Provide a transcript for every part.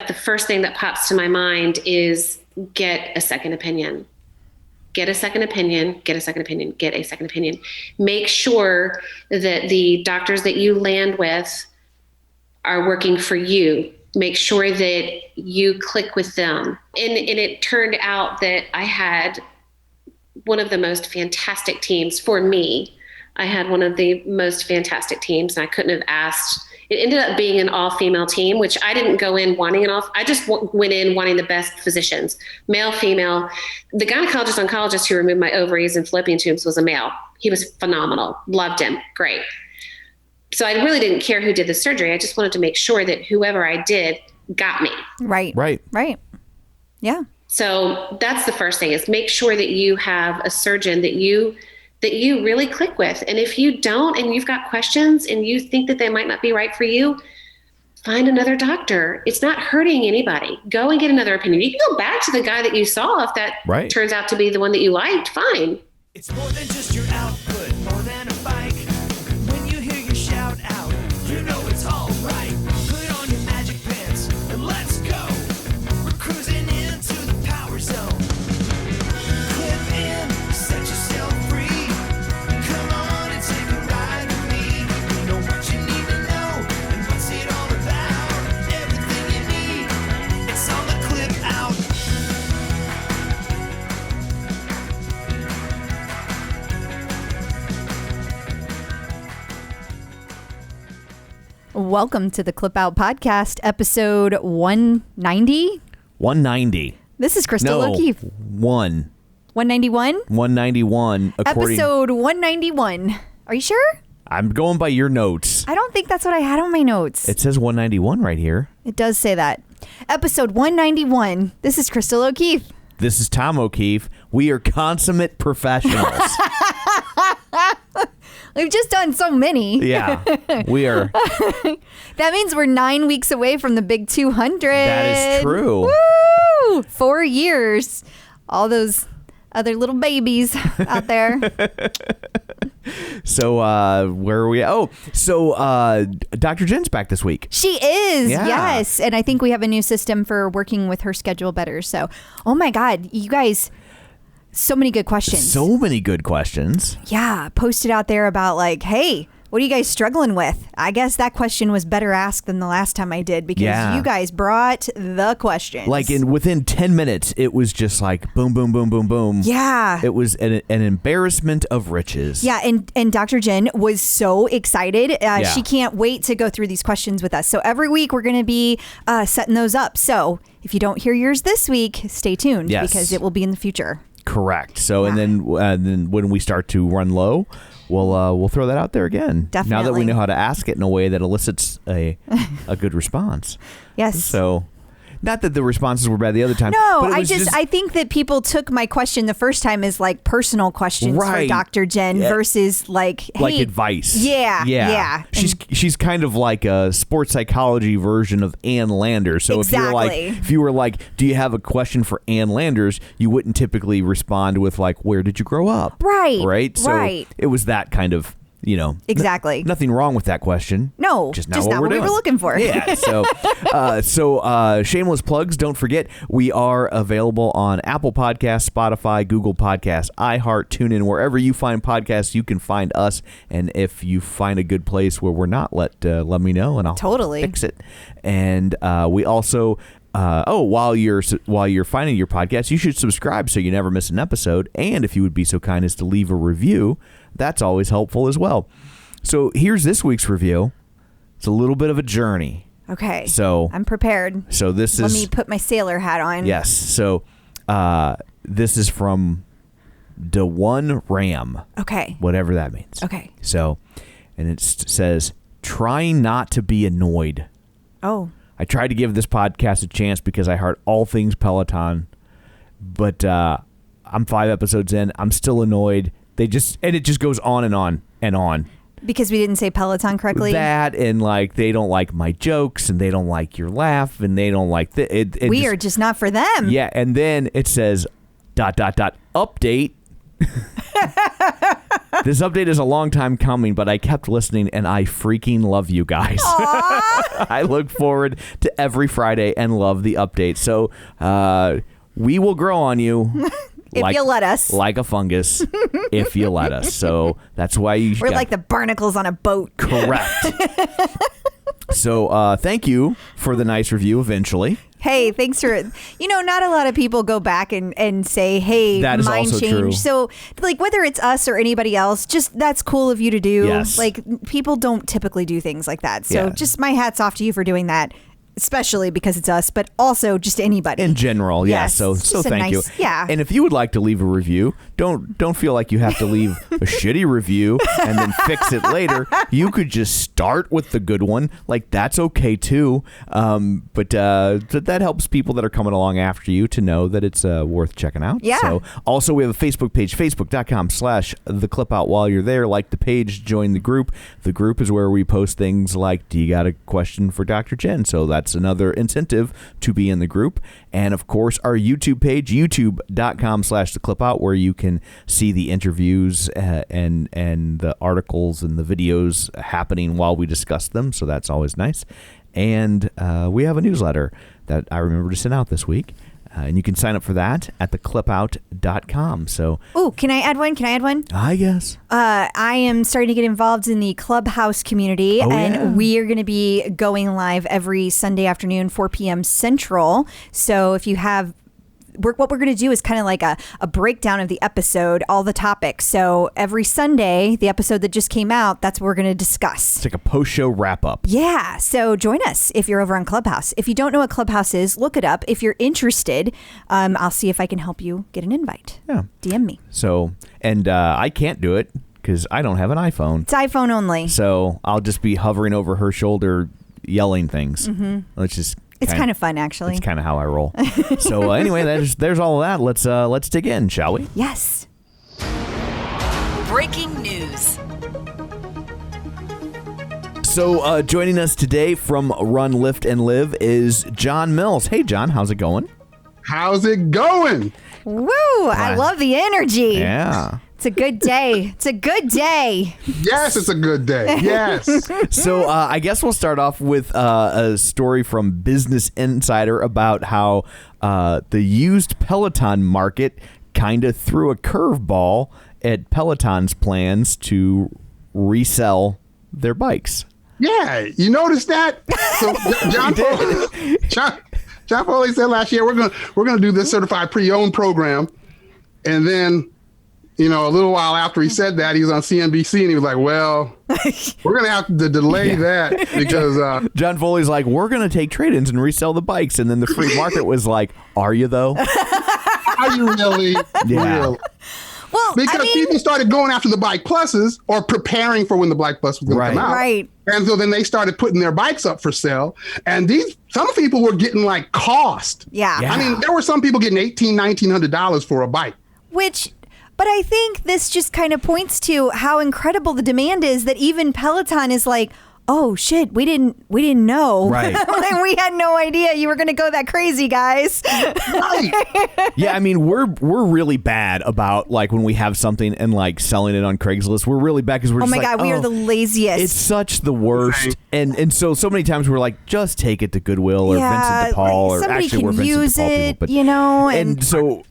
the first thing that pops to my mind is get a second opinion. Get a second opinion, get a second opinion, get a second opinion. Make sure that the doctors that you land with are working for you. Make sure that you click with them. And it turned out that I had one of the most fantastic teams for me. I had one of the most fantastic teams, and I couldn't have asked. It ended up being an all-female team, which I didn't go in wanting an all. I just went in wanting the best physicians, male, female. The gynecologist oncologist who removed my ovaries and fallopian tubes was a male. He was phenomenal. Loved him. Great. So I really didn't care who did the surgery. I just wanted to make sure that whoever I did got me. Right. Yeah. So that's the first thing, is make sure that you have a surgeon that you really click with. And if you don't, and you've got questions and you think that they might not be right for you, find another doctor. It's not hurting anybody. Go and get another opinion. You can go back to the guy that you saw if that turns out to be the one that you liked. Fine. It's more than just your output, more than a bike. When you hear your shout out, you know it's all right. Put on your magic pants and let's go. We're cruising into the power zone. Clip in, set yourself free. Come on and take a ride with me. You know what you need to know and what's it all about. Everything you need, it's on the clip out. Welcome to the Clip Out Podcast, episode 190. 190. This is Crystal No, O'Keefe. 191? 191. Episode 191. Are you sure? I'm going by your notes. I don't think that's what I had on my notes. It says 191 right here. It does say that. Episode 191. This is Crystal O'Keefe. This is Tom O'Keefe. We are consummate professionals. We've just done so many. Yeah, we are. That means we're 9 weeks away from the big 200. That is true. Woo! 4 years. All those other little babies out there. So where are we at? Oh, so Dr. Jen's back this week. She is, Yeah. yes. And I think we have a new system for working with her schedule better. So, oh my God, you guys, so many good questions. So many good questions. Yeah, posted out there about like, hey, what are you guys struggling with? I guess that question was better asked than the last time I did because you guys brought the questions. Like within 10 minutes, it was just like boom, boom, boom, boom, boom. Yeah. It was an embarrassment of riches. Yeah, and Dr. Jen was so excited. She can't wait to go through these questions with us. So every week we're going to be setting those up. So if you don't hear yours this week, stay tuned because it will be in the future. Correct. So and then when we start to run low, we'll throw that out there again. Definitely. Now that we know how to ask it in a way that elicits a good response. Yes. So not that the responses were bad the other time. No, but I think that people took my question the first time as like personal questions for Dr. Jen versus like, hey, like advice. Yeah. She's kind of like a sports psychology version of Ann Landers. So if you were like, do you have a question for Ann Landers? You wouldn't typically respond with like, where did you grow up? Right. So it was that kind of, exactly. Nothing wrong with that question. No, just not what we were looking for. Yeah. So, shameless plugs. Don't forget, we are available on Apple Podcasts, Spotify, Google Podcasts, iHeart, TuneIn, wherever you find podcasts, you can find us. And if you find a good place where we're not, let me know, and I'll fix it. And we also. While you're finding your podcast, you should subscribe so you never miss an episode. And if you would be so kind as to leave a review, that's always helpful as well. So here's this week's review. It's a little bit of a journey. Okay. So I'm prepared. So let me put my sailor hat on. Yes. So this is from the one Ram. Okay. Whatever that means. Okay. So, and it says, trying not to be annoyed. Oh. I tried to give this podcast a chance because I heard all things Peloton, but I'm 5 episodes in. I'm still annoyed. It just goes on and on and on. Because we didn't say Peloton correctly? That, and like they don't like my jokes, and they don't like your laugh, and they don't like we are just not for them. Yeah, and then it says ... update. This update is a long time coming, but I kept listening, and I freaking love you guys. I look forward to every Friday and love the update. So we will grow on you. If you let us. Like a fungus, if you let us. So that's why you... We're like the barnacles on a boat. Correct. So thank you for the nice review eventually. Hey, thanks for... not a lot of people go back and say, hey, that is mind also change. true. So, like, whether it's us or anybody else, just that's cool of you to do. Yes. Like, people don't typically do things like that. So just my hat's off to you for doing that. Especially because it's us, but also just anybody. In general, yeah. Yes, So thank you. Yeah. And if you would like to leave a review, don't feel like you have to leave a shitty review and then fix it later. You could just start with the good one. Like, that's okay too. But that helps people that are coming along after you to know that it's worth checking out. Yeah. So also we have a Facebook page, facebook.com/theclipout. While you're there, like the page, join the group. The group is where we post things like, do you got a question for Dr. Jen? So that's another incentive to be in the group. And of course, our YouTube page, youtube.com/theclipout, where you can see the interviews and the articles and the videos happening while we discuss them. So that's always nice. And we have a newsletter that I remember to send out this week. And you can sign up for that at theclipout.com. So, oh, can I add one? I guess. I am starting to get involved in the Clubhouse community, and we are going to be going live every Sunday afternoon, 4 p.m. Central. So if you have... what we're going to do is kind of like a breakdown of the episode, all the topics. So every Sunday, the episode that just came out, that's what we're going to discuss. It's like a post-show wrap-up. Yeah. So join us if you're over on Clubhouse. If you don't know what Clubhouse is, look it up. If you're interested, I'll see if I can help you get an invite. Yeah. DM me. So, and I can't do it because I don't have an iPhone. It's iPhone only. So I'll just be hovering over her shoulder, yelling things. Mm-hmm. It's kind of fun, actually. It's kind of how I roll. So anyway, there's all of that. Let's dig in, shall we? Yes. Breaking news. So joining us today from Run, Lift, and Live is John Mills. Hey, John, how's it going? How's it going? Woo! I love the energy. Yeah. It's a good day. It's a good day. Yes, it's a good day. Yes. So I guess we'll start off with a story from Business Insider about how the used Peloton market kind of threw a curveball at Peloton's plans to resell their bikes. Yeah, you noticed that? So John Foley said last year we're gonna do this certified pre-owned program, and then, a little while after he said that, he was on CNBC and he was like, well, we're going to have to delay that because... John Foley's like, we're going to take trade-ins and resell the bikes. And then the free market was like, are you though? Are you really? Yeah. Really? Well, Because people started going after the Bike Pluses or preparing for when the Bike Plus was going to come out. Right. And so then they started putting their bikes up for sale. And some people were getting like cost. Yeah. I mean, there were some people getting $1,800 for a bike. But I think this just kind of points to how incredible the demand is that even Peloton is like, oh shit, we didn't know. Right. Like, we had no idea you were going to go that crazy, guys. Right. Yeah, I mean, we're really bad about like when we have something and like selling it on Craigslist. We're really bad because we're just my God, we are the laziest. It's such the worst. Right. And so many times we're like, just take it to Goodwill or Vincent DePaul, or somebody actually can we're Vincent use DePaul it, people. But, and so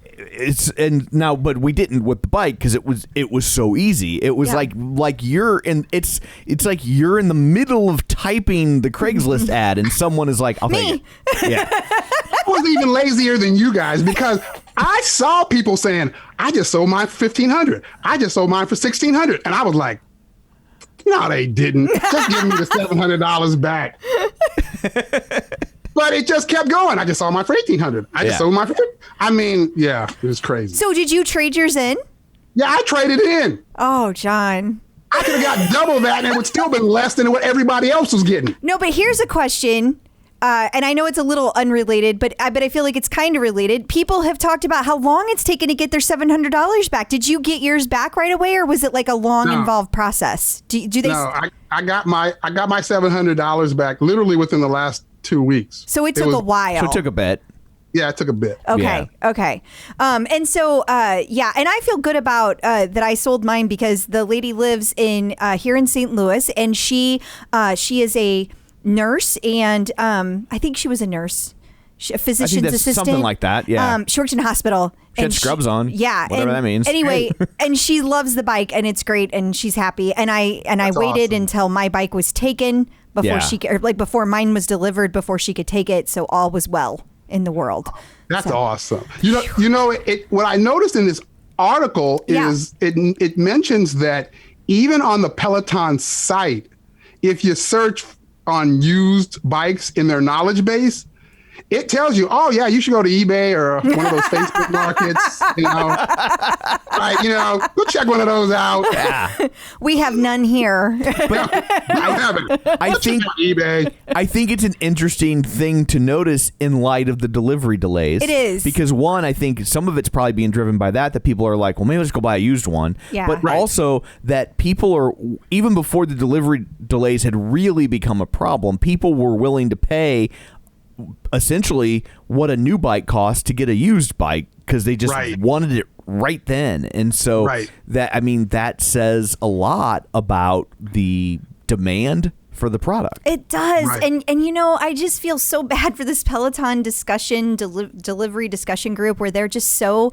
but we didn't with the bike because it was so easy. It was like you're in it's like you're in the middle of typing the Craigslist ad and someone is like, I'll take it. Yeah. I was even lazier than you guys because I saw people saying, I just sold mine for $1,500. I just sold mine for $1,600. And I was like, no, they didn't. Just give me the $700 back. But it just kept going. I just sold mine for $1,800. I just sold mine for it was crazy. So did you trade yours in? Yeah, I traded in. Oh, John. I could have got double that and it would still been less than what everybody else was getting. No, but here's a question. And I know it's a little unrelated, but I feel like it's kind of related. People have talked about how long it's taken to get their $700 back. Did you get yours back right away, or was it like a long, involved process? Do they? No, I got my $700 back literally within the last 2 weeks. So it took a while. So it took a bit. Yeah, it took a bit. Okay. Yeah. Okay. And so, and I feel good about that I sold mine because the lady lives here in St. Louis, and she is a nurse, and I think she was a nurse. A physician's assistant, something like that. Yeah, she worked in a hospital. She had scrubs on. Yeah, whatever that means. Anyway, and she loves the bike, and it's great, and she's happy. And I waited until my bike was taken before before mine was delivered before she could take it, so all was well in the world. That's awesome. You know, what I noticed in this article is it mentions that even on the Peloton site, if you search on used bikes in their knowledge base, it tells you, oh yeah, you should go to eBay or one of those Facebook markets, right? Go check one of those out. Yeah. We have none here. But I think eBay. I think it's an interesting thing to notice in light of the delivery delays. It is. Because one, I think some of it's probably being driven by that people are like, well, maybe let's go buy a used one. Yeah. But also that people are, even before the delivery delays had really become a problem, people were willing to pay essentially what a new bike costs to get a used bike because they just wanted it right then. And so that says a lot about the demand for the product. It does. Right. And I just feel so bad for this Peloton delivery discussion group where they're just so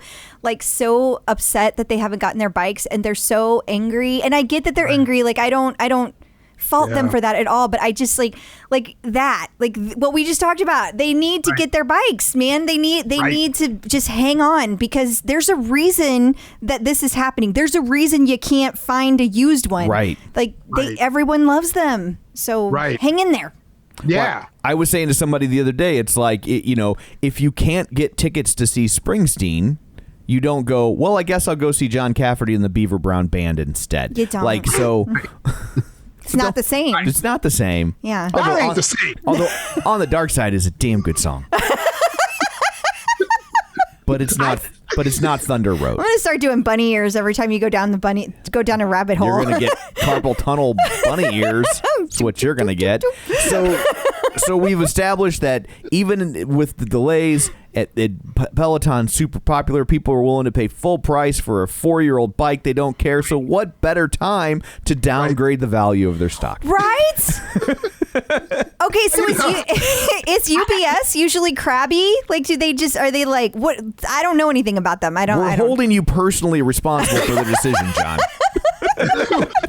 upset that they haven't gotten their bikes, and they're so angry. And I get that they're angry. Like I don't fault them for that at all, but I just like what we just talked about. They need to get their bikes, man. They need to just hang on, because there's a reason that this is happening. There's a reason you can't find a used one. Right. Everyone loves them. So hang in there. Yeah. Well, I was saying to somebody the other day, it's like, if you can't get tickets to see Springsteen, you don't go, well, I guess I'll go see John Cafferty and the Beaver Brown Band instead. You don't. It's not the same. It's not the same. Yeah. That ain't the same. Although On the Dark Side is a damn good song. But it's not Thunder Road. I'm gonna start doing bunny ears every time you go down a rabbit hole. You're gonna get carpal tunnel bunny ears. That's what you're gonna get. So we've established that even with the delays, at Peloton, super popular. People are willing to pay full price for a 4-year-old bike. They don't care. So what better time to downgrade the value of their stock? Right? Okay, so is UPS usually crabby? Like, are they like, what? I don't know anything about them. We're holding you personally responsible for the decision, John.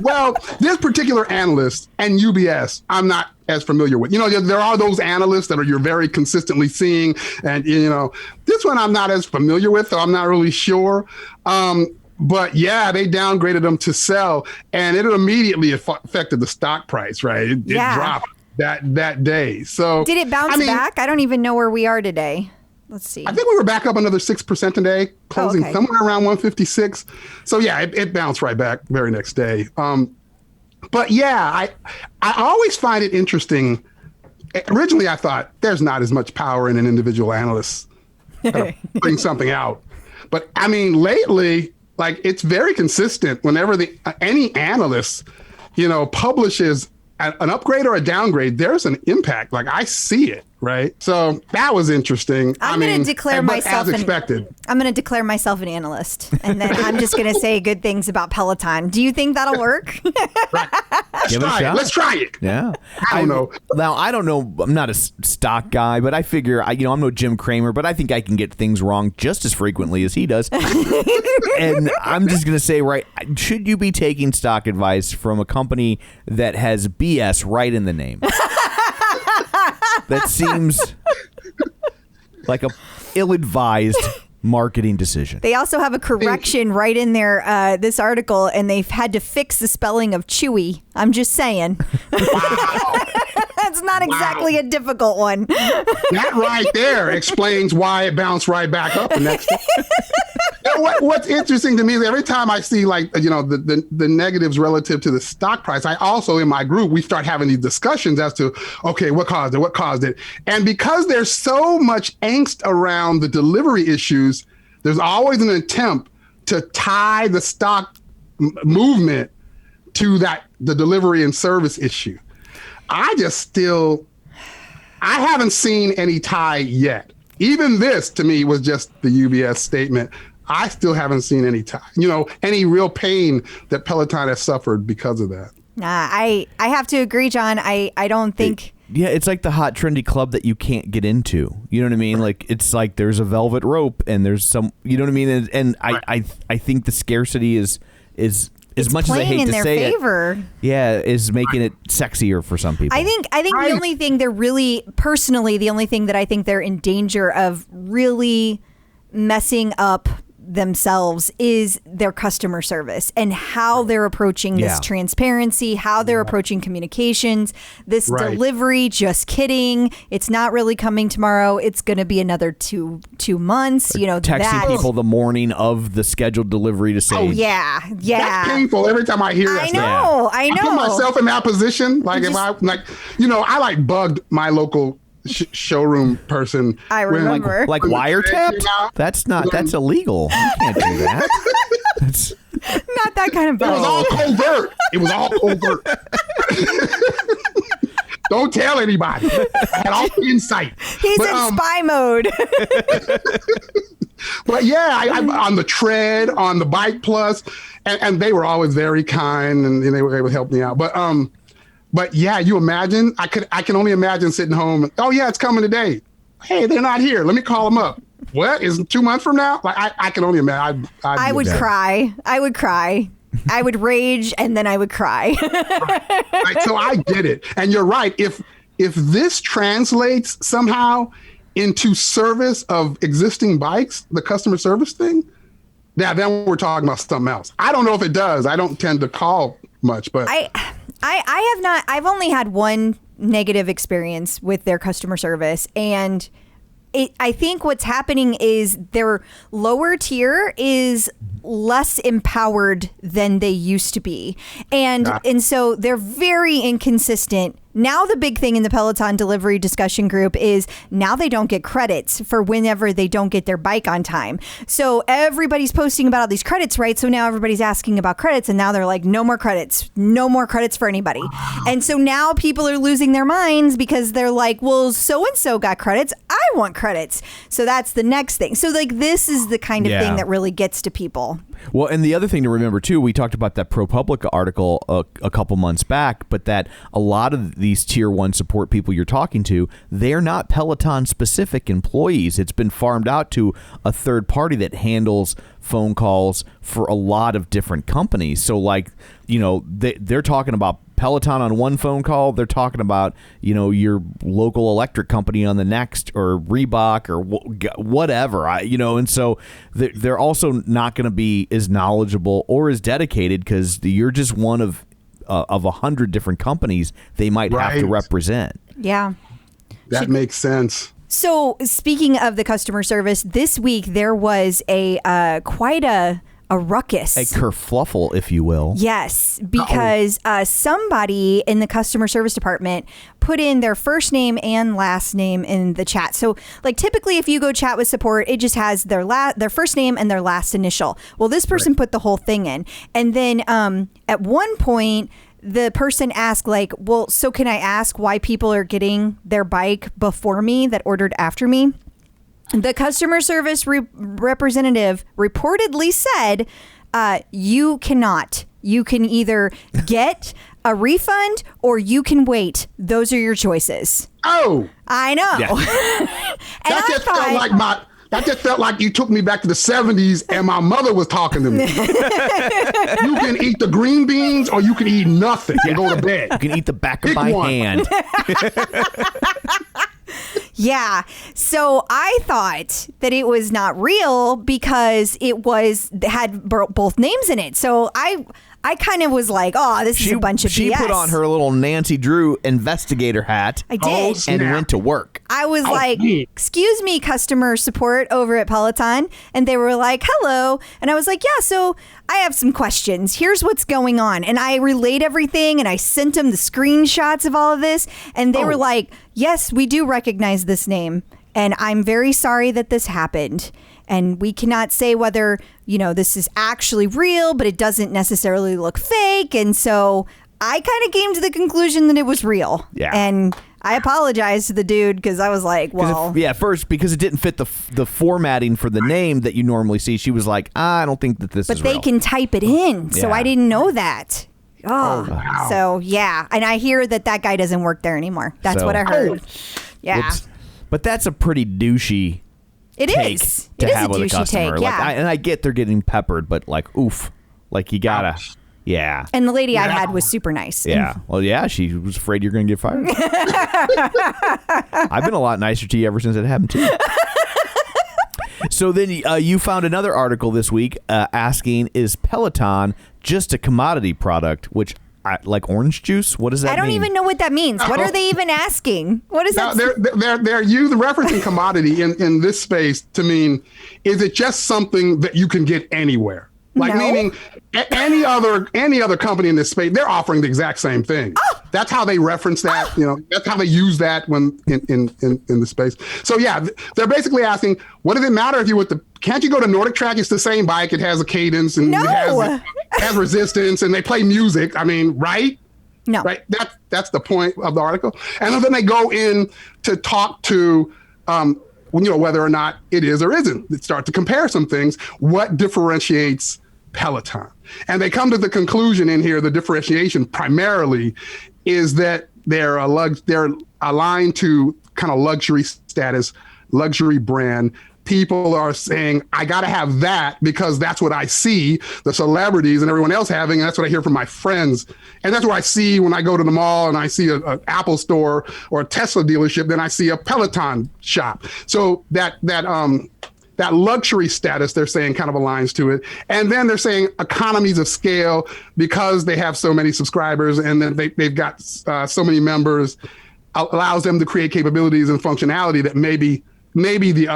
Well, this particular analyst and UBS, I'm not as familiar with. There are those analysts that you're very consistently seeing, and this one I'm not as familiar with, so I'm not really sure. But yeah, they downgraded them to sell, and it immediately affected the stock price. Right, it dropped that day. So did it bounce back? I don't even know where we are today. Let's see. I think we were back up another 6% today, closing somewhere around 156. So yeah, it bounced right back very next day. But yeah, I always find it interesting. Originally, I thought there's not as much power in an individual analyst putting something out. But I mean, lately, it's very consistent whenever any analyst, publishes an upgrade or a downgrade, there's an impact. I see it, right? So that was interesting. I'm going to declare myself as expected. I'm going to declare myself an analyst, and then I'm just going to say good things about Peloton. Do you think that'll work? Right. Let's try it. Yeah. I don't know. Now, I don't know. I'm not a stock guy, but I figure, I'm no Jim Cramer, but I think I can get things wrong just as frequently as he does. And I'm just going to say, should you be taking stock advice from a company that has BS right in the name? That seems like a ill-advised marketing decision. They also have a correction right in there, this article, and they've had to fix the spelling of Chewy. I'm just saying. Wow. That's not exactly a difficult one. That right there explains why it bounced right back up the next day. What's interesting to me is every time I see the negatives relative to the stock price, I also, in my group, we start having these discussions as to, okay, what caused it? And because there's so much angst around the delivery issues, there's always an attempt to tie the stock movement to the delivery and service issue. I haven't seen any tie yet. even this to me was just the UBS statement. I still haven't seen any real pain that Peloton has suffered because of that. I have to agree, John. I don't think. Yeah, it's like the hot trendy club that you can't get into. You know what I mean? Like it's like there's a velvet rope and there's some. You know what I mean? And I think the scarcity is as much as I hate to say it, is making it sexier for some people. I think the only thing they're really personally, the only thing that I think they're in danger of really messing up themselves is their customer service and how they're approaching this transparency, how they're approaching communications, this delivery. Just kidding. It's not really coming tomorrow. It's going to be another two months. Texting people the morning of the scheduled delivery to say, that's painful every time I hear that. I know. I put myself in that position. Like if I I bugged my local showroom person. I remember. Like wiretapped? That's illegal. You can't do that. That's not that kind of bug. It was all covert. Don't tell anybody. I had all the insight. He's in spy mode. But I'm on the tread, on the Bike Plus, and they were always very kind and they would help me out. But yeah, you imagine, I can only imagine sitting home. It's coming today. Hey, they're not here. Let me call them up. What, is it 2 months from now? Like I can only imagine. I would cry. I would rage and then I would cry. Right. So I get it. And you're right. If this translates somehow into service of existing bikes, the customer service thing, then we're talking about something else. I don't know if it does. I don't tend to call much, but I have not. I've only had one negative experience with their customer service, and I think what's happening is their lower tier is less empowered than they used to be, and so they're very inconsistent. Now the big thing in the Peloton delivery discussion group is now they don't get credits for whenever they don't get their bike on time. So everybody's posting about all these credits, right? So now everybody's asking about credits, and now they're like, no more credits for anybody. And so now people are losing their minds because they're like, well, so-and-so got credits. I want credits. So that's the next thing. So like this is the kind of thing that really gets to people. Well, and the other thing to remember, too, we talked about that ProPublica article a couple months back, but that a lot of these tier one support people you're talking to, they're not Peloton specific employees. It's been farmed out to a third party that handles phone calls for a lot of different companies. So like, they're talking about Peloton on one phone call. They're talking about, your local electric company on the next, or Reebok or whatever, and so they're also not going to be as knowledgeable or as dedicated because you're just one of 100 different companies they might have to represent. Yeah. That makes sense. So speaking of the customer service, this week there was quite a ruckus. A kerfluffle, if you will. Yes, because somebody in the customer service department put in their first name and last name in the chat. So like typically if you go chat with support, it just has their first name and their last initial. Well, this person put the whole thing in. And then at one point, the person asked like, well, so can I ask why people are getting their bike before me that ordered after me? The customer service representative reportedly said, you cannot. You can either get a refund or you can wait. Those are your choices. Oh, I know. Yeah. That just felt like you took me back to the 70s and my mother was talking to me. You can eat the green beans or you can eat nothing and go to bed. You can eat the back of my hand. Yeah. So I thought that it was not real because it had both names in it. So I kind of was like, oh, this is a bunch of BS. She put on her little Nancy Drew investigator hat. I did. And went to work. I was like, excuse me, customer support over at Peloton. And they were like, hello. And I was like, yeah, so I have some questions. Here's what's going on. And I relayed everything and I sent them the screenshots of all of this. And they were like, yes, we do recognize this name. And I'm very sorry that this happened. And we cannot say whether, this is actually real, but it doesn't necessarily look fake. And so I kind of came to the conclusion that it was real. Yeah. And I apologized to the dude because I was like, well. First, because it didn't fit the formatting for the name that you normally see. She was like, I don't think that this is real. But they can type it in, so I didn't know that. Oh, wow. So, yeah. And I hear that guy doesn't work there anymore. That's what I heard. Yeah. Whoops. But that's a pretty douchey take to have with a customer. Yeah. And I get they're getting peppered, but like, oof. Like, you gotta... Ouch. Yeah. And the lady I had was super nice. Yeah. Well, yeah, she was afraid you're going to get fired. I've been a lot nicer to you ever since it happened to you. So then you found another article this week asking, is Peloton just a commodity product, which like orange juice? What does that mean? I don't even know what that means. What are they even asking? What is that? They're using referencing commodity in this space to mean, is it just something that you can get anywhere? Like meaning any other company in this space, they're offering the exact same thing. Oh! That's how they reference that. That's how they use that when in the space. So yeah, they're basically asking, what does it matter if you can't you go to Nordic Track? It's the same bike. It has a cadence and it has resistance and they play music. I mean, right? No. Right. That's the point of the article. And then they go in to talk to whether or not it is or isn't. They start to compare some things. What differentiates Peloton? And they come to the conclusion in here, the differentiation primarily is that they're aligned to kind of luxury status, luxury brand. People are saying, I got to have that because that's what I see the celebrities and everyone else having. And that's what I hear from my friends. And that's what I see when I go to the mall and I see an Apple store or a Tesla dealership, then I see a Peloton shop. So that luxury status, they're saying, kind of aligns to it. And then they're saying economies of scale because they have so many subscribers and then they've got so many members, allows them to create capabilities and functionality that maybe the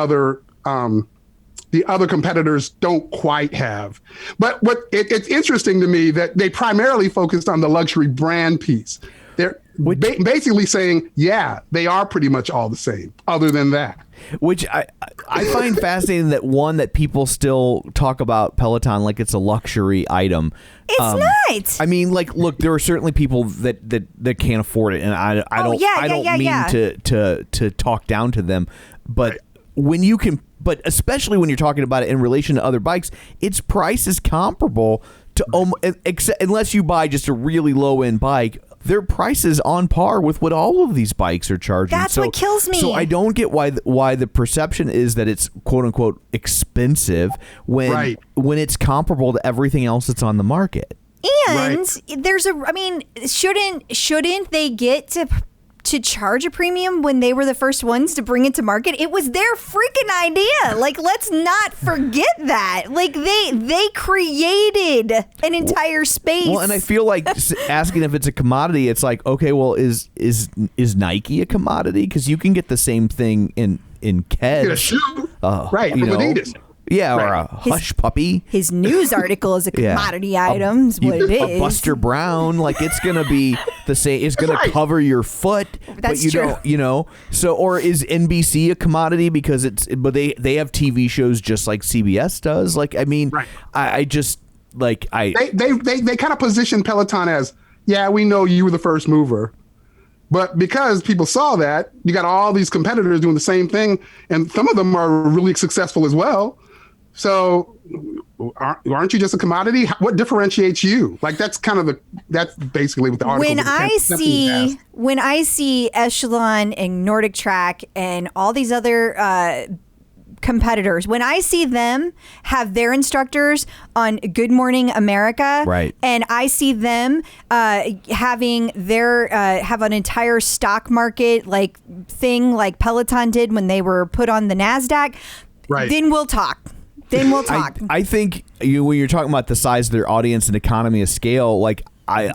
other competitors don't quite have. But it's interesting to me that they primarily focused on the luxury brand piece. They're basically saying, yeah, they are pretty much all the same, other than that. Which I find fascinating that people still talk about Peloton like it's a luxury item. It's not. I mean, like, look, there are certainly people that can't afford it, and I don't mean to talk down to them, but when you can, but especially when you're talking about it in relation to other bikes, its price is comparable to unless you buy just a really low end bike. Their price is on par with what all of these bikes are charging. That's what kills me. So I don't get why the perception is that it's quote unquote expensive when it's comparable to everything else that's on the market. And shouldn't they get to charge a premium when they were the first ones to bring it to market? It was their freaking idea. Like, let's not forget that. Like, they created an entire space. Well, and I feel like asking if it's a commodity, it's like, okay, well, is Nike a commodity? Because you can get the same thing in Keds. Get a shoe. Right, from Adidas. Yeah, or a Hush Puppy. His news article is a commodity item, is what it is. A Buster Brown, like, it's going to be the same. It's going to cover your foot. That's true. So, or is NBC a commodity because but they have TV shows just like CBS does? Like, I mean, I just, like, they kind of position Peloton as, yeah, we know you were the first mover. But because people saw that, you got all these competitors doing the same thing, and some of them are really successful as well. So aren't you just a commodity? What differentiates you? Like, that's basically what the article. When I see Echelon and Nordic Track and all these other competitors, when I see them have their instructors on Good Morning America, and I see them having have an entire stock market like thing like Peloton did when they were put on the NASDAQ, then we'll talk. I think when you're talking about the size of their audience and economy of scale, like I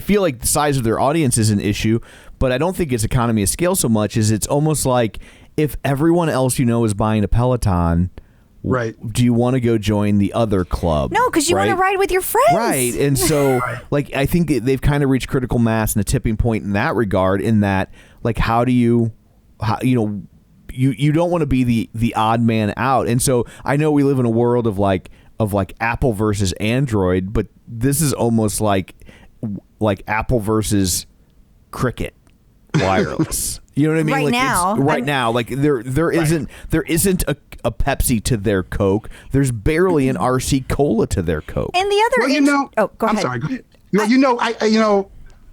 feel like the size of their audience is an issue, but I don't think it's economy of scale so much as it's almost like if everyone else is buying a Peloton, do you want to go join the other club? No, because you want to ride with your friends. Right. And so like I think they've kind of reached critical mass and a tipping point in that regard, in that, like, you don't want to be the odd man out. And so I know we live in a world of like Apple versus Android, but this is almost like Apple versus Cricket. wireless. You know what I mean? Right now, like there isn't a Pepsi to their Coke. There's barely an RC Cola to their Coke. And the other, go ahead. I'm sorry. Go ahead.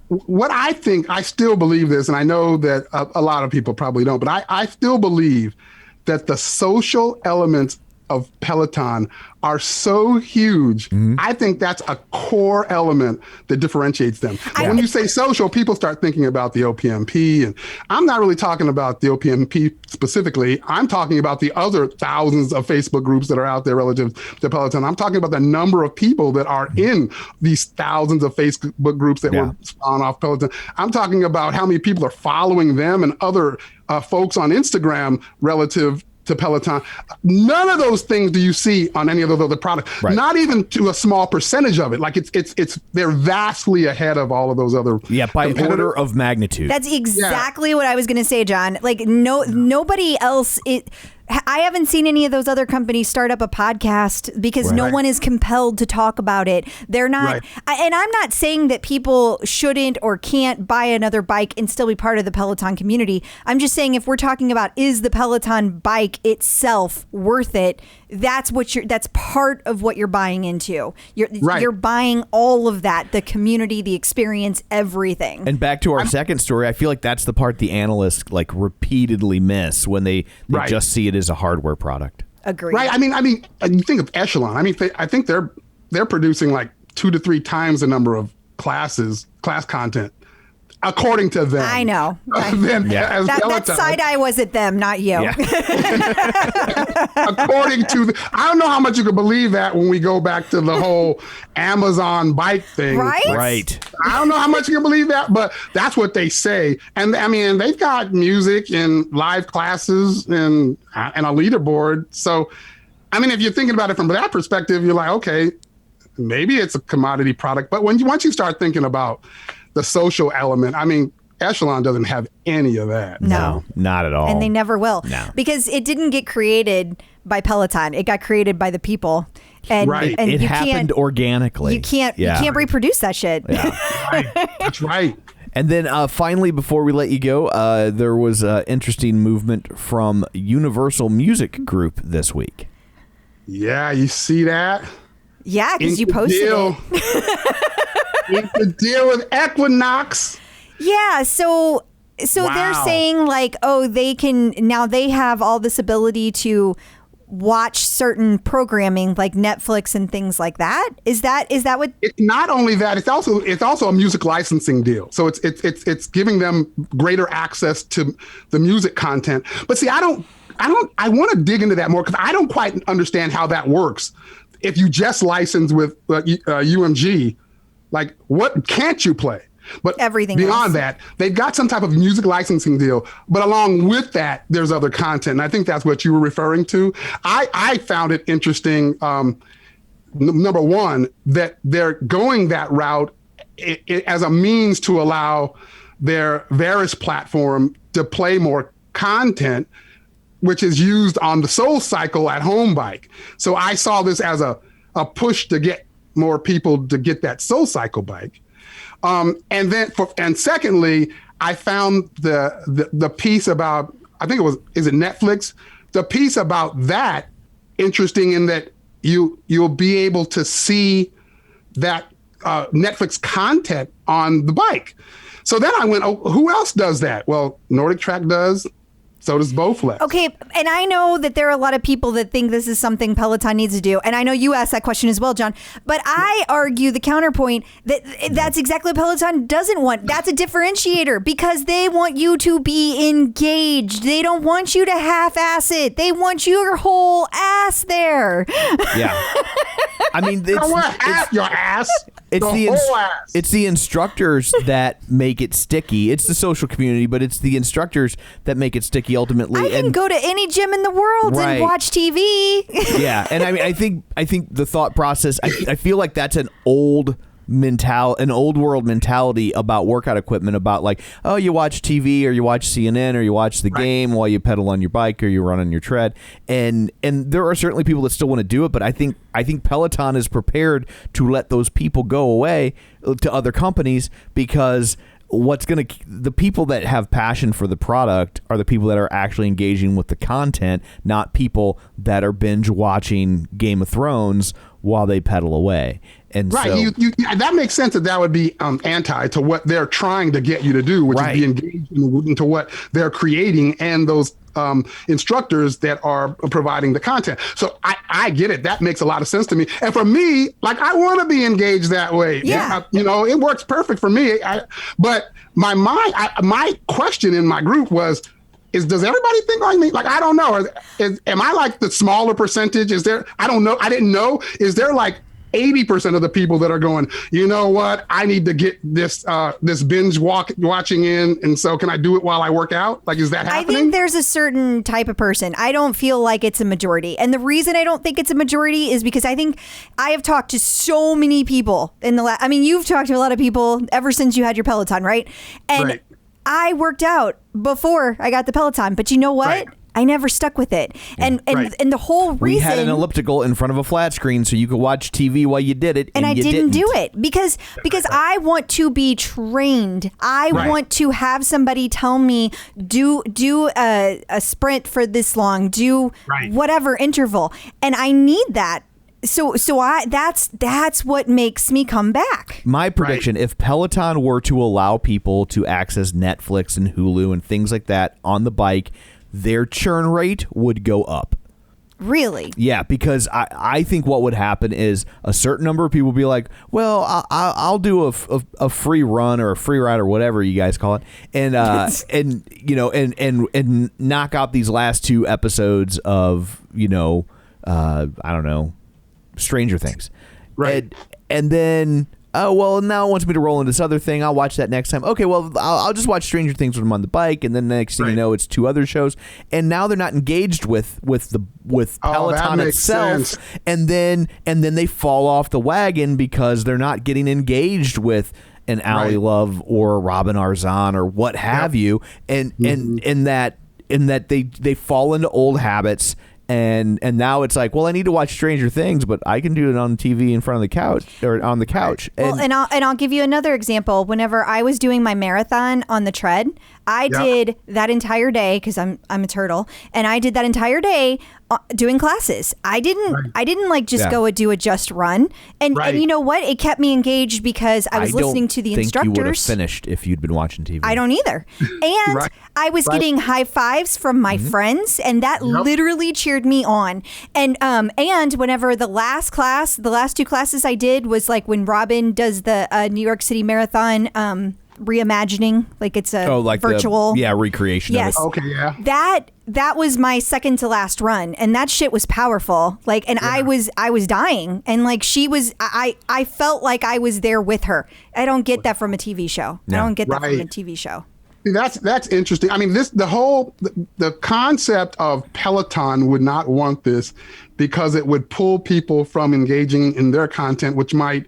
What I think, I still believe this, and I know that a lot of people probably don't, but I still believe that the social elements of Peloton are so huge. I think that's a core element that differentiates them. When you say social, people start thinking about the OPMP, and I'm not really talking about the OPMP specifically. I'm talking about the other thousands of Facebook groups that are out there relative to Peloton. I'm talking about the number of people that are in these thousands of Facebook groups that were spawned off Peloton. I'm talking about how many people are following them and other folks on Instagram relative to Peloton. None of those things do you see on any of those other products. Right. Not even to a small percentage of it. Like they're vastly ahead of all of those other. Yeah, by order of magnitude. That's exactly what I was going to say, John. Like nobody else. I haven't seen any of those other companies start up a podcast because no one is compelled to talk about it. They're not, and I'm not saying that people shouldn't or can't buy another bike and still be part of the Peloton community. I'm just saying if we're talking about is the Peloton bike itself worth it, that's part of what you're buying into. You're buying all of that, the community, the experience, everything. And back to our second story, I feel like that's the part the analysts like repeatedly miss when they just see it as a hardware product. Agreed. Right. I mean, you think of Echelon. I mean, I think they're producing like 2 to 3 times the number of class content, according to them. I know. That side eye was at them, not you. Yeah. According to I don't know how much you can believe that when we go back to the whole Amazon bike thing. Right. I don't know how much you can believe that, but that's what they say. And I mean, they've got music and live classes and a leaderboard. So, I mean, if you're thinking about it from that perspective, you're like, okay, maybe it's a commodity product. But once you start thinking about the social element, I mean, Echelon doesn't have any of that. No, not at all. And they never will. No. Because it didn't get created by Peloton. It got created by the people. And, and it happened organically. You can't reproduce that shit. Yeah. That's right. And then finally, before we let you go, there was interesting movement from Universal Music Group this week. Yeah, you see that? Yeah, because you posted it. The deal with Equinox. Yeah, so they're saying like, oh, they have all this ability to watch certain programming like Netflix and things like that. Is that what? It's not only that, it's also a music licensing deal. So it's giving them greater access to the music content. But see, I want to dig into that more because I don't quite understand how that works. If you just license with UMG, like what can't you play? But everything beyond else. that, they've got some type of music licensing deal. But along with that, there's other content. And I think that's what you were referring to. I found it interesting, number one, that they're going that route as a means to allow their Varus platform to play more content, which is used on the SoulCycle at home bike. So I saw this as a push to get more people to get that SoulCycle bike. And secondly, I found the piece about, I think is it Netflix? The piece about that interesting in that you'll be able to see that Netflix content on the bike. So then I went, oh, who else does that? Well, Nordic Track does. So does Bowflex. Okay, and I know that there are a lot of people that think this is something Peloton needs to do, and I know you asked that question as well, John, but I argue the counterpoint that that's exactly what Peloton doesn't want. That's a differentiator because they want you to be engaged. They don't want you to half-ass it. They want your whole ass there. Yeah. I mean, it's your ass. It's the instructors that make it sticky. It's the social community, but it's the instructors that make it sticky ultimately. I can go to any gym in the world and watch TV. Yeah, and I mean, I think the thought process. I feel like that's an old world mentality about workout equipment. About like, oh, you watch TV or you watch CNN or you watch the game while you pedal on your bike or you run on your tread. And there are certainly people that still want to do it, but I think Peloton is prepared to let those people go away to other companies because the people that have passion for the product are the people that are actually engaging with the content, not people that are binge watching Game of Thrones while they pedal away. And right, so, that makes sense that would be anti to what they're trying to get you to do, which is be engaged into what they're creating and those instructors that are providing the content. So I get it. That makes a lot of sense to me. And for me, like, I want to be engaged that way. Yeah. It works perfect for me. But my question in my group was, does everybody think like me? Like, I don't know. Am I like the smaller percentage? Is there, I don't know. I didn't know. Is there like 80% of the people that are going, you know what, I need to get this binge watching in, and so can I do it while I work out? Like, is that happening? I think there's a certain type of person. I don't feel like it's a majority. And the reason I don't think it's a majority is because I think I have talked to so many people you've talked to a lot of people ever since you had your Peloton, right? And right. I worked out before I got the Peloton, but you know what? Right. I never stuck with it. And the whole reason... We had an elliptical in front of a flat screen so you could watch TV while you did it, and I you didn't do it because I want to be trained. I want to have somebody tell me, do a sprint for this long, do whatever interval. And I need that. So that's what makes me come back. My prediction, if Peloton were to allow people to access Netflix and Hulu and things like that on the bike, their churn rate would go up. Really? Yeah, because I think what would happen is a certain number of people would be like, well, I'll do a free run or a free ride or whatever you guys call it, and and knock out these last two episodes of I don't know, Stranger Things, right? And then, oh, well, now it wants me to roll into this other thing. I'll watch that next time. Okay, well, I'll just watch Stranger Things when I'm on the bike, and then the next thing you know, it's two other shows, and now they're not engaged with Peloton itself, sense. and then they fall off the wagon because they're not getting engaged with an Ally Love or a Robin Arzon or what have you, and in that they fall into old habits. And now it's like, well, I need to watch Stranger Things, but I can do it on TV in front of the couch or on the couch. Well, and I'll give you another example. Whenever I was doing my marathon on the tread, I did that entire day because I'm a turtle, and I did that entire day doing classes. I didn't like just go and do a just run. And you know what? It kept me engaged because I was listening to the instructors. You would have finished if you'd been watching TV. I don't either. And I was getting high fives from my friends, and that literally cheered me on. And whenever the last two classes I did was like when Robin does the New York City Marathon reimagining, like it's a virtual recreation. Yes. Of it. Okay, yeah. That was my second to last run, and that shit was powerful. Like, and I was dying, and like she was, I felt like I was there with her. I don't get that from a TV show. No. I don't get that from a TV show. That's interesting. I mean, the concept of Peloton would not want this because it would pull people from engaging in their content, which might,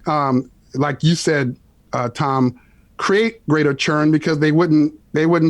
like you said, Tom, create greater churn because they wouldn't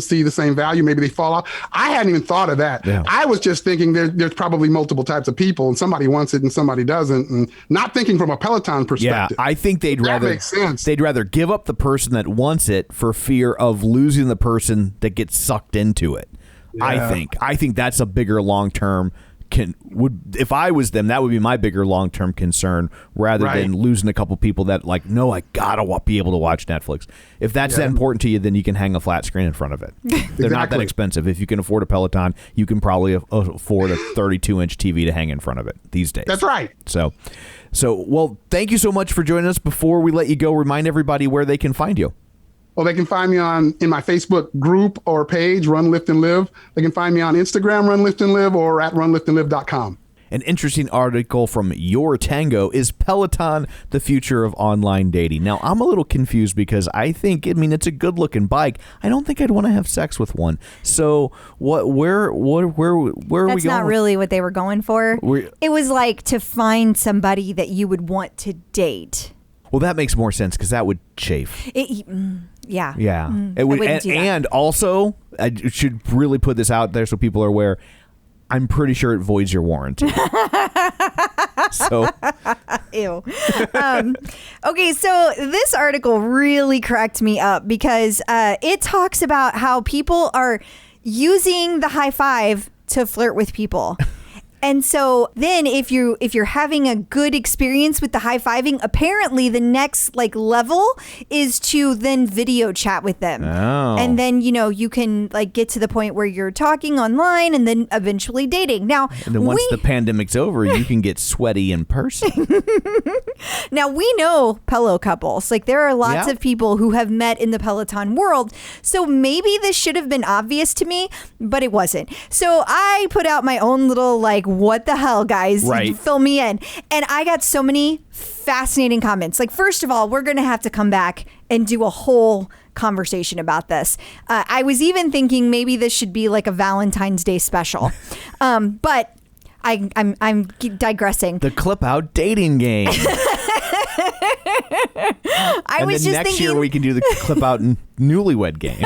see the same value. Maybe they fall off. I hadn't even thought of that. Yeah. I was just thinking there's probably multiple types of people, and somebody wants it and somebody doesn't, and not thinking from a Peloton perspective. Yeah, I think they'd rather give up the person that wants it for fear of losing the person that gets sucked into it. Yeah. I think that's a bigger long-term if I was them, that would be my bigger long-term concern rather than losing a couple people that like, no, I gotta be able to watch Netflix. If that's that important to you, then you can hang a flat screen in front of it. They're not that expensive. If you can afford a Peloton, you can probably afford a 32-inch TV to hang in front of it these days. That's right. So, well, thank you so much for joining us. Before we let you go, remind everybody where they can find you. Well, they can find me in my Facebook group or page, Run, Lift, and Live. They can find me on Instagram, Run, Lift, and Live, or at runliftandlive.com. An interesting article from Your Tango, is Peloton the future of online dating? Now, I'm a little confused because it's a good-looking bike. I don't think I'd want to have sex with one. So, where are we going? That's not really what they were going for. It was like to find somebody that you would want to date. Well, that makes more sense because that would chafe. Yeah. It would, and also, I should really put this out there so people are aware. I'm pretty sure it voids your warranty. So, ew. Okay, so this article really cracked me up because it talks about how people are using the high five to flirt with people. And so then if you're having a good experience with the high fiving, apparently the next like level is to then video chat with them. Oh. And then, you can like get to the point where you're talking online and then eventually dating. Now, and then once the pandemic's over, you can get sweaty in person. Now, we know Pelo couples. Like, there are lots of people who have met in the Peloton world. So maybe this should have been obvious to me, but it wasn't. So I put out my own little, like, what the hell, guys? Right. Fill me in. And I got so many fascinating comments. Like, first of all, we're going to have to come back and do a whole conversation about this. I was even thinking maybe this should be like a Valentine's Day special. But I'm digressing. The clip out dating game. Next year we can do the clip out newlywed game.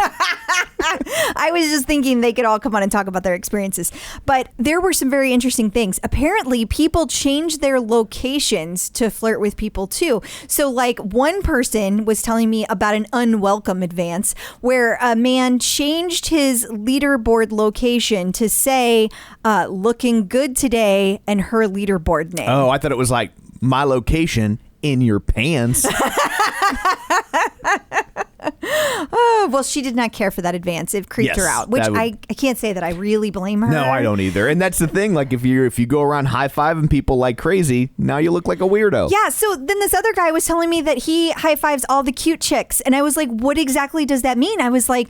I was just thinking they could all come on and talk about their experiences. But there were some very interesting things. Apparently, people changed their locations to flirt with people too. So like one person was telling me about an unwelcome advance where a man changed his leaderboard location to say, looking good today, and her leaderboard name. Oh, I thought it was like my location in your pants. Oh, well, she did not care for that advance. It creeped her out, which I can't say that I really blame her. No, I don't either. And that's the thing. Like, if you go around high-fiving people like crazy, now you look like a weirdo. Yeah, so then this other guy was telling me that he high-fives all the cute chicks. And I was like, what exactly does that mean? He was like,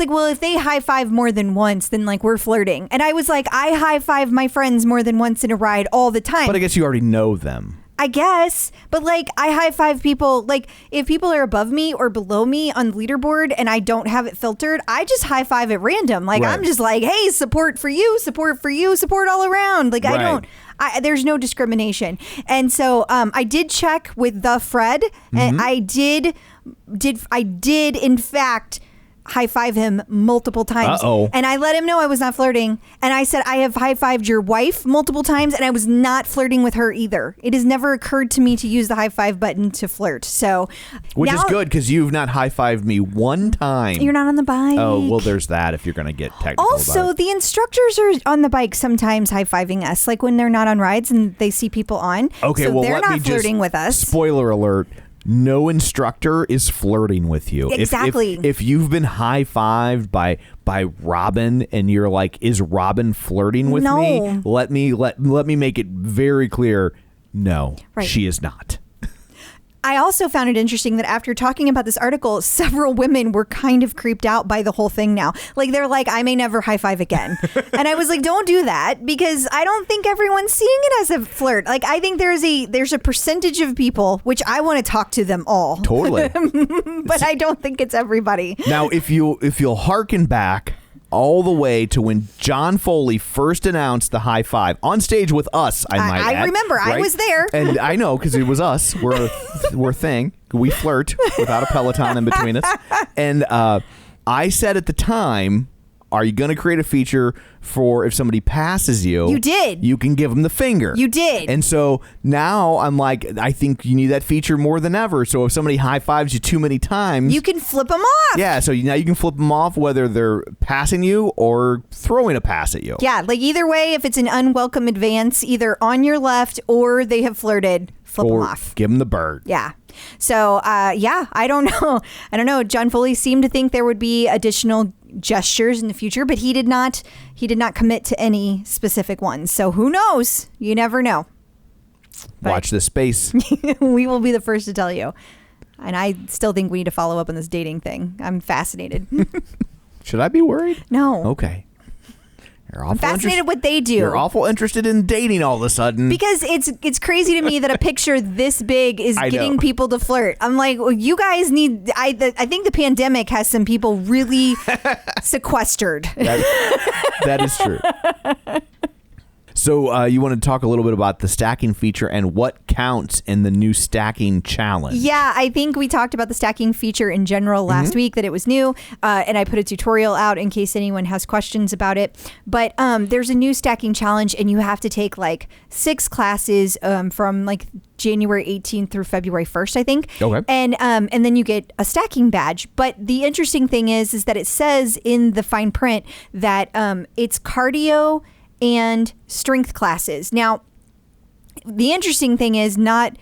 well, if they high-five more than once, then like we're flirting. And I was like, I high-five my friends more than once in a ride all the time. But I guess you already know them. I guess, but like I high five people, like if people are above me or below me on the leaderboard and I don't have it filtered, I just high five at random. Like I'm just like, hey, support for you, support all around. Like there's no discrimination. And so I did check with the Fred, and I did in fact high five him multiple times. And I let him know I was not flirting. And I said, I have high fived your wife multiple times and I was not flirting with her either. It has never occurred to me to use the high five button to flirt. So, which is good because you've not high fived me one time. You're not on the bike. Oh, well, there's that if you're going to get technical. Also, the instructors are on the bike sometimes high fiving us, like when they're not on rides and they see people on. Okay, so well, they're not flirting with us. Spoiler alert. No instructor is flirting with you. Exactly. If you've been high-fived by Robin and you're like, is Robin flirting with me? Let me make it very clear. No, she is not. I also found it interesting that after talking about this article, several women were kind of creeped out by the whole thing now. Like, they're like, I may never high five again. And I was like, don't do that, because I don't think everyone's seeing it as a flirt. Like, I think there's a percentage of people, which I want to talk to them all. Totally. But I don't think it's everybody. Now, if you'll hearken back all the way to when John Foley first announced the high five on stage with us, I remember. Right? I was there. And I know, because it was us. We're a thing. We flirt without a Peloton in between us. And I said at the time, are you going to create a feature for if somebody passes you? You did. You can give them the finger. You did. And so now I'm like, I think you need that feature more than ever. So if somebody high fives you too many times, you can flip them off. Yeah. So now you can flip them off whether they're passing you or throwing a pass at you. Yeah. Like either way, if it's an unwelcome advance, either on your left or they have flirted, flip them off. Give them the bird. Yeah. So, I don't know. I don't know. John Foley seemed to think there would be additional gestures in the future, but he did not commit to any specific ones. So who knows? You never know. But watch this space. We will be the first to tell you. And I still think we need to follow up on this dating thing. I'm fascinated. Should I be worried? No. Okay. I'm fascinated what they do. You're awful interested in dating all of a sudden. Because it's crazy to me that a picture this big is getting people to flirt. I'm like, well, you guys need... I think the pandemic has some people really sequestered. That is true. So you want to talk a little bit about the stacking feature and what counts in the new stacking challenge? Yeah, I think we talked about the stacking feature in general last week, that it was new, and I put a tutorial out in case anyone has questions about it. But there's a new stacking challenge, and you have to take like 6 classes from like January 18th through February 1st, I think. Okay. And then you get a stacking badge. But the interesting thing is that it says in the fine print that it's cardio and strength classes. Now, the interesting thing is not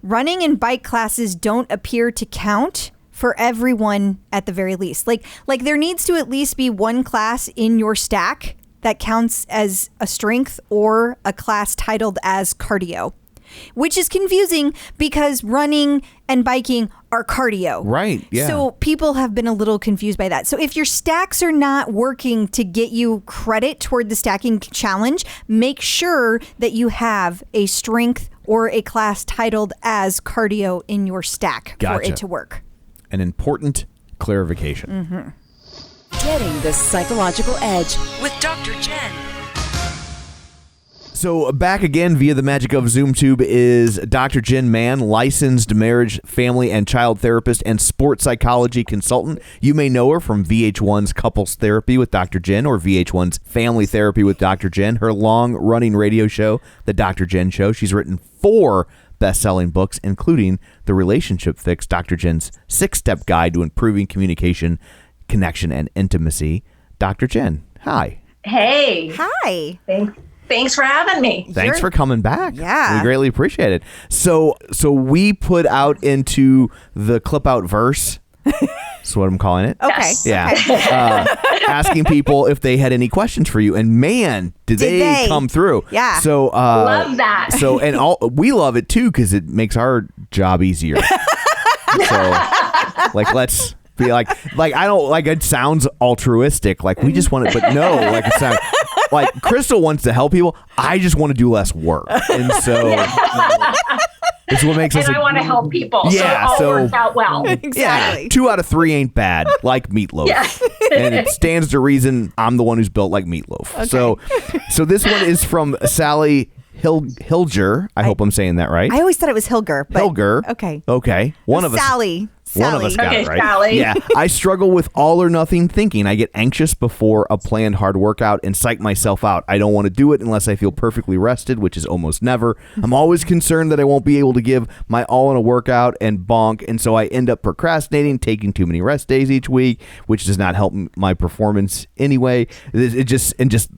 running and bike classes don't appear to count for everyone at the very least. Like there needs to at least be one class in your stack that counts as a strength or a class titled as cardio, which is confusing because running and biking are cardio. Right, yeah. So people have been a little confused by that. So if your stacks are not working to get you credit toward the stacking challenge, make sure that you have a strength or a class titled as cardio in your stack for it to work. An important clarification. Getting the psychological edge with Dr. Jen. So back again via the magic of ZoomTube is Dr. Jen Mann, licensed marriage, family, and child therapist and sports psychology consultant. You may know her from VH1's Couples Therapy with Dr. Jen or VH1's Family Therapy with Dr. Jen, her long-running radio show, The Dr. Jen Show. She's written 4 best-selling books, including The Relationship Fix, Dr. Jen's 6-step guide to improving communication, connection, and intimacy. Dr. Jen, hi. Hey. Hi. Thanks for having me. Thanks for coming back. Yeah. We greatly appreciate it. So we put out into the clip out verse. That's what I'm calling it. Okay. Yes. Yeah. Asking people if they had any questions for you. And man, did they come through. Yeah. So Love that. So we love it too because it makes our job easier. So let's be like I don't like it sounds altruistic. Like we just want it, but no, like it sounds like Crystal wants to help people. I just want to do less work. And so it's what makes us. And I want to help people. Yeah, so it all works out well. Exactly. Yeah, 2 out of 3 ain't bad, like meatloaf. Yeah. And it stands to reason I'm the one who's built like meatloaf. Okay. So this one is from Sally Hilger. I hope I'm saying that right. I always thought it was Hilger. But Hilger. Okay. One of us. Sally. One of us got it right. Sally. Yeah. I struggle with all or nothing thinking. I get anxious before a planned hard workout and psych myself out. I don't want to do it unless I feel perfectly rested, which is almost never. I'm always concerned that I won't be able to give my all in a workout and bonk, and so I end up procrastinating, taking too many rest days each week, which does not help my performance anyway. It just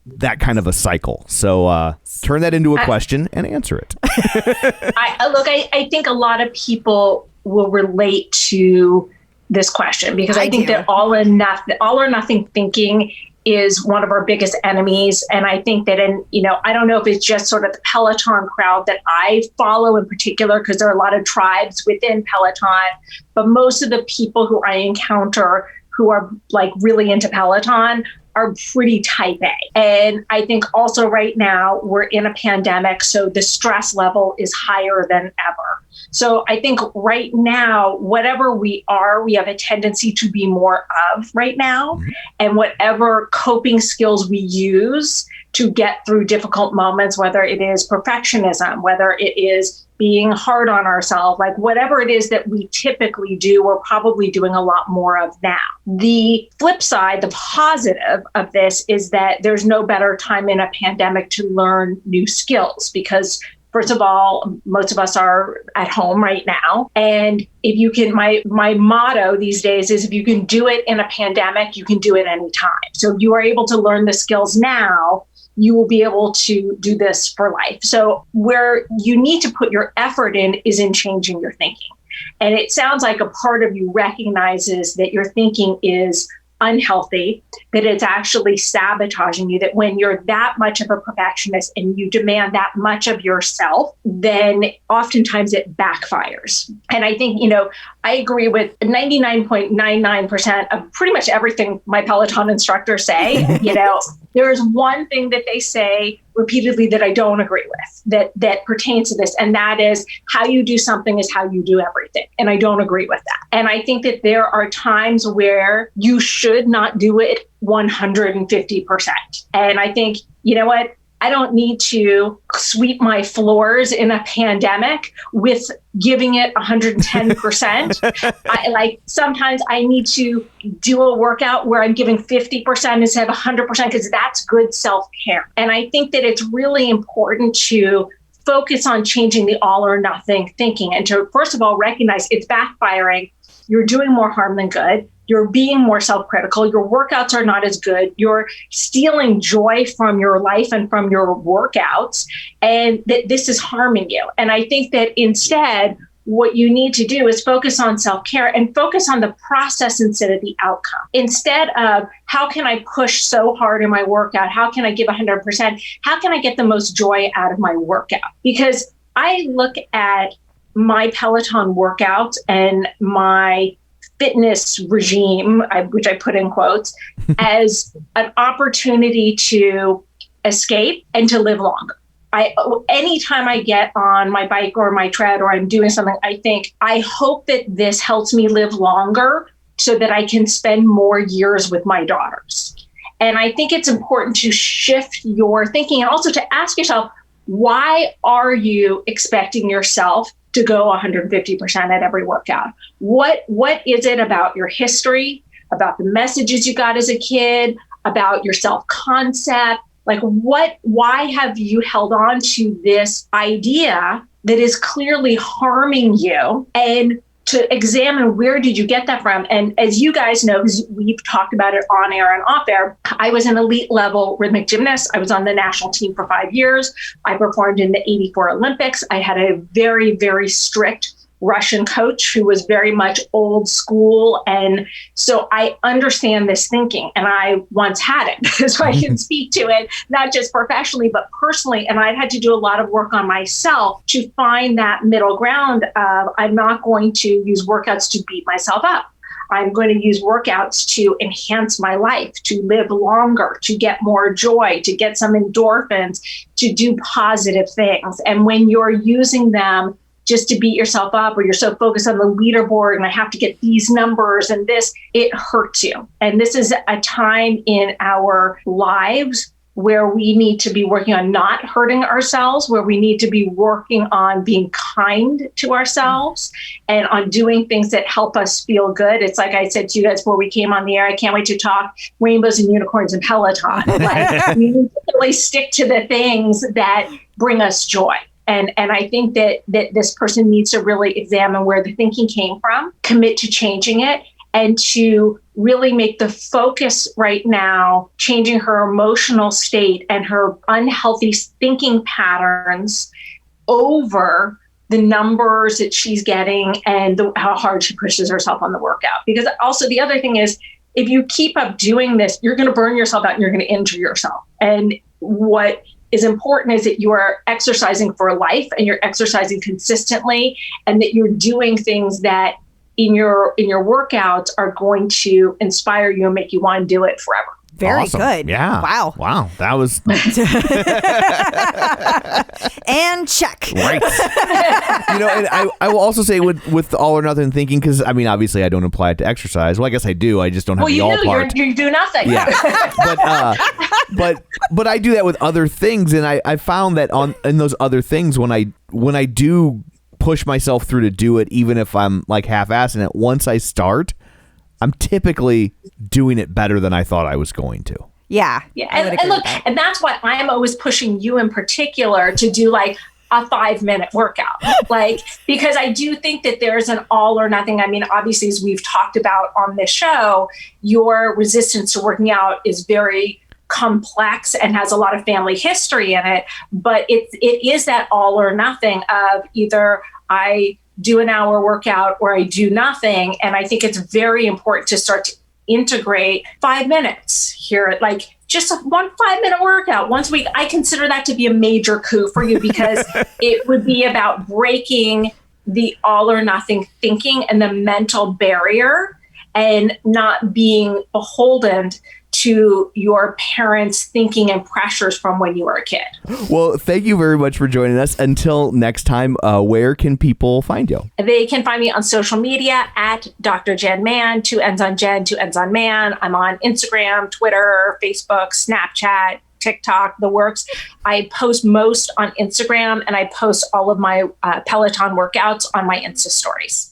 that kind of a cycle. So turn that into a question and answer it. I think a lot of people will relate to this question because I think that all or nothing thinking is one of our biggest enemies. And I think that I don't know if it's just sort of the Peloton crowd that I follow in particular, because there are a lot of tribes within Peloton, but most of the people who I encounter who are like really into Peloton are pretty type A. And I think also right now we're in a pandemic, so the stress level is higher than ever. So I think right now, whatever we are, we have a tendency to be more of right now. And whatever coping skills we use to get through difficult moments, whether it is perfectionism, whether it is being hard on ourselves, like whatever it is that we typically do, we're probably doing a lot more of now. The flip side, the positive of this is that there's no better time in a pandemic to learn new skills because first of all, most of us are at home right now. And if you can, my motto these days is if you can do it in a pandemic, you can do it anytime. So you are able to learn the skills now, you will be able to do this for life. So where you need to put your effort in is in changing your thinking. And it sounds like a part of you recognizes that your thinking is unhealthy, that it's actually sabotaging you, that when you're that much of a perfectionist and you demand that much of yourself, then oftentimes it backfires. And I think, I agree with 99.99% of pretty much everything my Peloton instructors say. There is one thing that they say repeatedly that I don't agree with that pertains to this. And that is how you do something is how you do everything. And I don't agree with that. And I think that there are times where you should not do it 150%. And I think, you know what? I don't need to sweep my floors in a pandemic with giving it 110%. Sometimes I need to do a workout where I'm giving 50% instead of 100% because that's good self-care. And I think that it's really important to focus on changing the all or nothing thinking and to, first of all, recognize it's backfiring. You're doing more harm than good. You're being more self-critical. Your workouts are not as good. You're stealing joy from your life and from your workouts, and that this is harming you. And I think that instead, what you need to do is focus on self-care and focus on the process instead of the outcome. Instead of how can I push so hard in my workout? How can I give 100%? How can I get the most joy out of my workout? Because I look at my Peloton workouts and my fitness regime, which I put in quotes, as an opportunity to escape and to live longer. Anytime I get on my bike or my tread or I'm doing something, I think, I hope that this helps me live longer so that I can spend more years with my daughters. And I think it's important to shift your thinking and also to ask yourself, why are you expecting yourself to go 150% at every workout? What is it about your history, about the messages you got as a kid, about your self-concept? Why have you held on to this idea that is clearly harming you? And to examine, where did you get that from? And as you guys know, because we've talked about it on air and off air, I was an elite level rhythmic gymnast. I was on the national team for 5 years. I performed in the '84 Olympics. I had a very, very strict Russian coach who was very much old school. And so I understand this thinking, and I once had it. So I can speak to it, not just professionally, but personally. And I had to do a lot of work on myself to find that middle ground of, I'm not going to use workouts to beat myself up. I'm going to use workouts to enhance my life, to live longer, to get more joy, to get some endorphins, to do positive things. And when you're using them just to beat yourself up, or you're so focused on the leaderboard and I have to get these numbers and this, it hurts you. And this is a time in our lives where we need to be working on not hurting ourselves, where we need to be working on being kind to ourselves and on doing things that help us feel good. It's like I said to you guys before we came on the air, I can't wait to talk rainbows and unicorns and Peloton. We need to really stick to the things that bring us joy. And I think that this person needs to really examine where the thinking came from, commit to changing it, and to really make the focus right now, changing her emotional state and her unhealthy thinking patterns over the numbers that she's getting and how hard she pushes herself on the workout. Because also the other thing is, if you keep up doing this, you're going to burn yourself out and you're going to injure yourself. And what is important is that you are exercising for life and you're exercising consistently, and that you're doing things that in your workouts are going to inspire you and make you want to do it forever. Very awesome. good. Yeah. Wow. That was. And check. Right. And I will also say with the all or nothing thinking, because I mean, obviously I don't apply it to exercise. Well, I guess I do. I just don't have the all part. You do nothing. Yeah. But I do that with other things, and I found that in those other things, when I do push myself through to do it, even if I'm like half-assing it, once I start, I'm typically doing it better than I thought I was going to. Yeah. And look, and that's why I'm always pushing you in particular to do like a 5-minute workout, because I do think that there's an all or nothing. I mean, obviously, as we've talked about on this show, your resistance to working out is very complex and has a lot of family history in it, but it is that all or nothing of either I do an hour workout or I do nothing. And I think it's very important to start to integrate 5 minutes here, like just one 5-minute workout once a week. I consider that to be a major coup for you, because it would be about breaking the all or nothing thinking and the mental barrier and not being beholden to your parents' thinking and pressures from when you were a kid. Well, thank you very much for joining us. Until next time, where can people find you? They can find me on social media at Dr. Jen Mann, 2 N's on Jen, 2 N's on Mann. I'm on Instagram, Twitter, Facebook, Snapchat, TikTok, the works. I post most on Instagram, and I post all of my Peloton workouts on my Insta stories.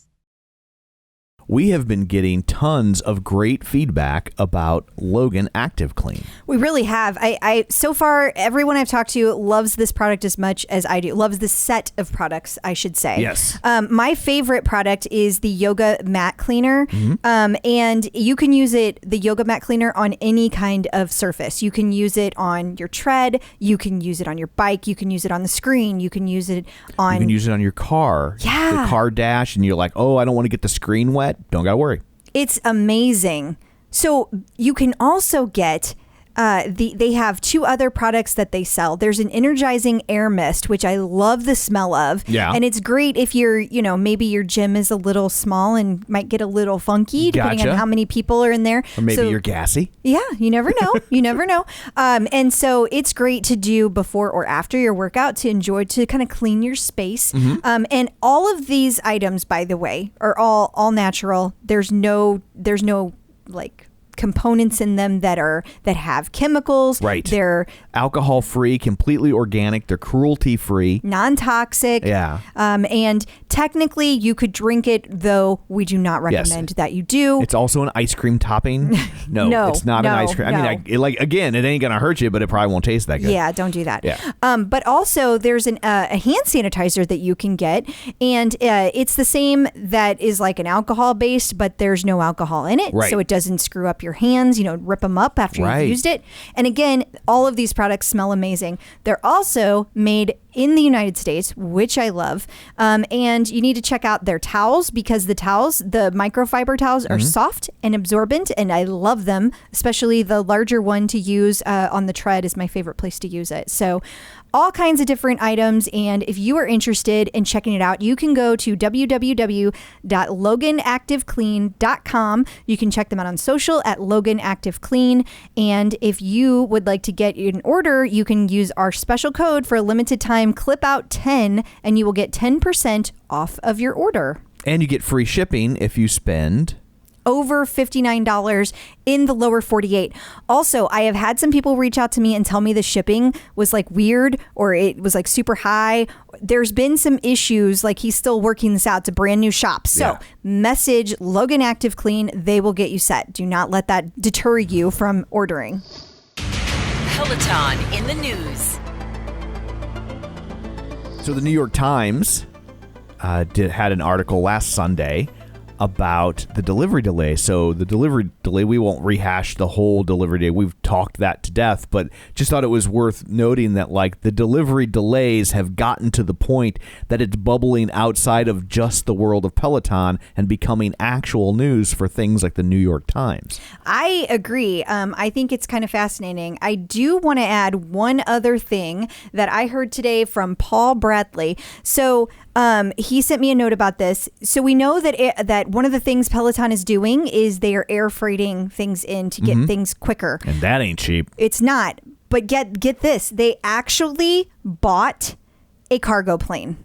We have been getting tons of great feedback about Logan Active Clean. We really have. I so far, everyone I've talked to loves this product as much as I do. Loves this set of products, I should say. Yes. My favorite product is the Yoga Mat Cleaner. And you can use the Yoga Mat Cleaner on any kind of surface. You can use it on your tread. You can use it on your bike. You can use it on the screen. You can use it on... You can use it on your car. Yeah. The car dash, and you're like, oh, I don't want to get the screen wet. Don't gotta worry. It's amazing. So you can also get they have two other products that they sell. There's an Energizing Air Mist, which I love the smell of. Yeah. And it's great if you're, maybe your gym is a little small and might get a little funky depending on how many people are in there. Or maybe you're gassy. Yeah, you never know. You never know. And so it's great to do before or after your workout to enjoy, to kind of clean your space. And all of these items, by the way, are all natural. There's no like components in them that have chemicals. Right. They're alcohol free, completely organic. They're cruelty free, non-toxic. Yeah. And technically you could drink it, though we do not recommend that you do. It's also an ice cream topping. No, it's not an ice cream. I mean, again, it ain't gonna hurt you, but it probably won't taste that good. Yeah, don't do that. Yeah. But also there's a hand sanitizer that you can get, and it's the same that is like an alcohol based, but there's no alcohol in it, so it doesn't screw up your hands, rip them up after you've used it. And again, all of these products smell amazing. They're also made in the United States, which I love. And you need to check out their towels, because the microfiber towels are soft and absorbent, and I love them. Especially the larger one to use on the tread is my favorite place to use it. So all kinds of different items. And if you are interested in checking it out, you can go to www.loganactiveclean.com. You can check them out on social at Logan Active Clean. And if you would like to get an order, you can use our special code for a limited time, CLIPOUT10, and you will get 10% off of your order. And you get free shipping if you spend over $59 in the lower 48. Also, I have had some people reach out to me and tell me the shipping was like weird, or it was like super high. There's been some issues, like he's still working this out. It's a brand new shop. So message Logan Active Clean. They will get you set. Do not let that deter you from ordering. Peloton in the news. So the New York Times had an article last Sunday about the delivery delay. So the delivery delay, we won't rehash the whole delivery day. We've talked that to death, but just thought it was worth noting that like the delivery delays have gotten to the point that it's bubbling outside of just the world of Peloton and becoming actual news for things like the New York Times. I agree. I think it's kind of fascinating. I do want to add one other thing that I heard today from Paul Bradley. So he sent me a note about this. So we know that one of the things Peloton is doing is they are air freighting things in to get things quicker. And that ain't cheap. It's not. But get this. They actually bought a cargo plane.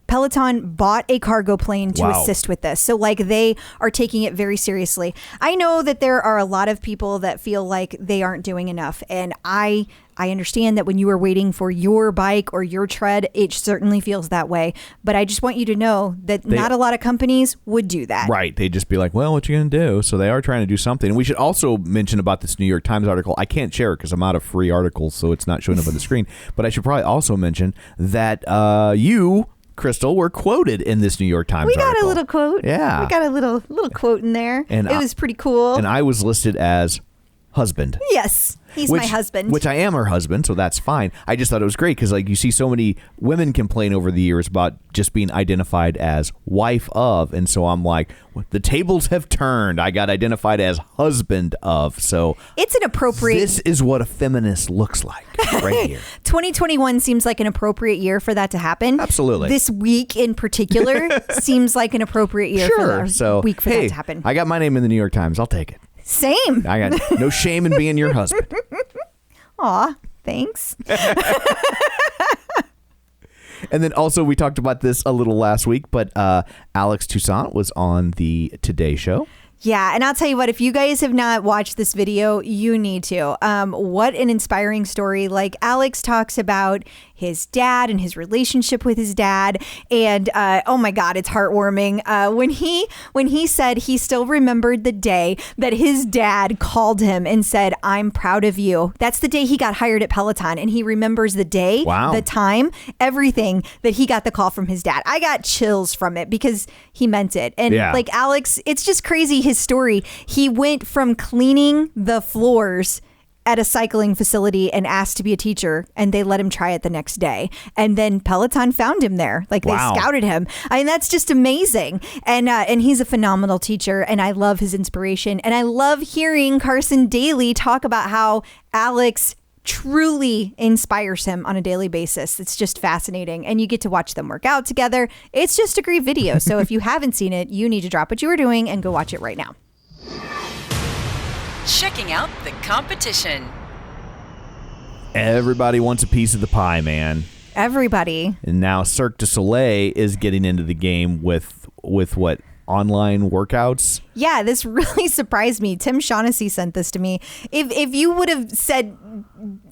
Peloton bought a cargo plane to assist with this. So like they are taking it very seriously. I know that there are a lot of people that feel like they aren't doing enough. And I understand that when you are waiting for your bike or your tread, it certainly feels that way. But I just want you to know that not a lot of companies would do that. Right. They'd just be like, well, what you going to do? So they are trying to do something. And we should also mention about this New York Times article. I can't share it because I'm out of free articles, so it's not showing up on the screen. But I should probably also mention that you, Crystal, were quoted in this New York Times article. We got a little quote. Yeah. We got a little quote in there. And it was pretty cool. And I was listed as husband. Yes. He's my husband. Which I am her husband, so that's fine. I just thought it was great because like you see so many women complain over the years about just being identified as wife of. And so I'm like, the tables have turned. I got identified as husband of. So it's an appropriate. This is what a feminist looks like right here. 2021 seems like an appropriate year for that to happen. Absolutely. This week in particular seems like an appropriate year for that to happen. I got my name in the New York Times. I'll take it. Same. I got no shame in being your husband. Aw, thanks. And then also we talked about this a little last week, but Alex Toussaint was on the Today Show. Yeah, and I'll tell you what, if you guys have not watched this video, you need to. What an inspiring story. Like, Alex talks about his dad and his relationship with his dad. And oh my God, it's heartwarming. When he said he still remembered the day that his dad called him and said, "I'm proud of you." That's the day he got hired at Peloton. And he remembers the day, the time, everything that he got the call from his dad. I got chills from it because he meant it. And like Alex, it's just crazy, his story. He went from cleaning the floors at a cycling facility and asked to be a teacher, and they let him try it the next day. And then Peloton found him there. Like, they scouted him. I mean, that's just amazing. And he's a phenomenal teacher, and I love his inspiration. And I love hearing Carson Daly talk about how Alex truly inspires him on a daily basis. It's just fascinating. And you get to watch them work out together. It's just a great video. So if you haven't seen it, you need to drop what you were doing and go watch it right now. Checking out the competition. Everybody wants a piece of the pie, man. Everybody. And now Cirque du Soleil is getting into the game with what? Online workouts? Yeah, this really surprised me. Tim Shaughnessy sent this to me. If you would have said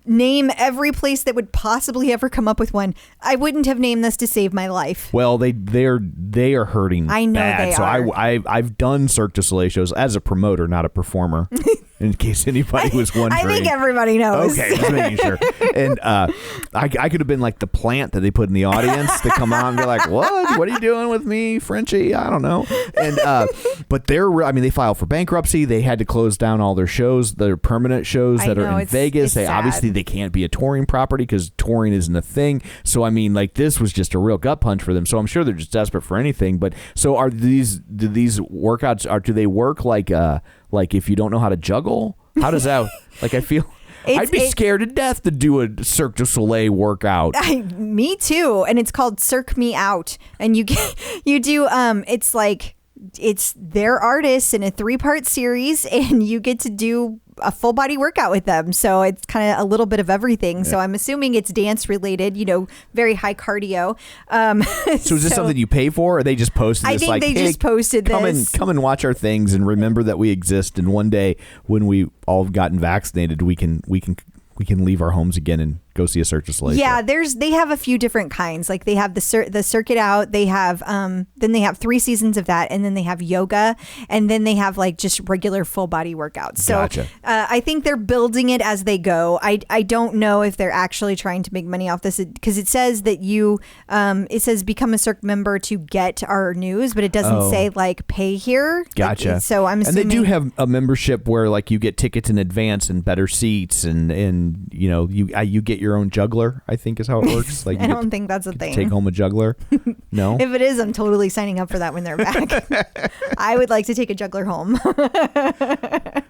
name every place that would possibly ever come up with one, I wouldn't have named this to save my life. Well, they are hurting. I know bad. they so are. I've done Cirque du Soleil shows as a promoter, not a performer. In case anybody was wondering. I think everybody knows. Okay, just making sure. And I could have been like the plant that they put in the audience to come out and be like, what are you doing with me, Frenchie? I don't know. And but they filed for bankruptcy. They had to close down all their shows, their permanent shows that are in Vegas. Obviously they can't be a touring property because touring isn't a thing. So I mean, like, this was just a real gut punch for them. So I'm sure they're just desperate for anything. But so do these workouts do they work like if you don't know how to juggle? How does that like? I feel I'd be scared to death to do a Cirque du Soleil workout. Me too. And it's called Cirque Me Out. And you do it's like, it's their artists in a 3-part series, and you get to do a full body workout with them. So it's kind of a little bit of everything. Yeah. So I'm assuming it's dance related, very high cardio. So is this something you pay for, or they just posted this? I think they just posted this. Come and watch our things and remember that we exist. And one day when we all have gotten vaccinated, we can leave our homes again and go see a Cirque du Soleil. Yeah, they have a few different kinds. Like, they have the Circuit Out. They have then they have 3 seasons of that, and then they have yoga, and then they have like just regular full body workouts. So gotcha. I think they're building it as they go. I don't know if they're actually trying to make money off this, because it says that it says become a Cirque member to get our news, but it doesn't say like pay here. Gotcha. So I'm assuming. And they do have a membership where like you get tickets in advance and better seats, and you get your own juggler, I think is how it works. Like, I don't think that's a thing. Take home a juggler? No? If it is, I'm totally signing up for that when they're back. I would like to take a juggler home.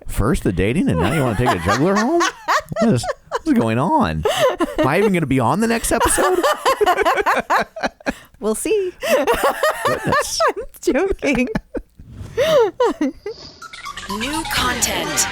First the dating, and now you want to take a juggler home? What is going on? Am I even going to be on the next episode? We'll see. Goodness. I'm joking. New content.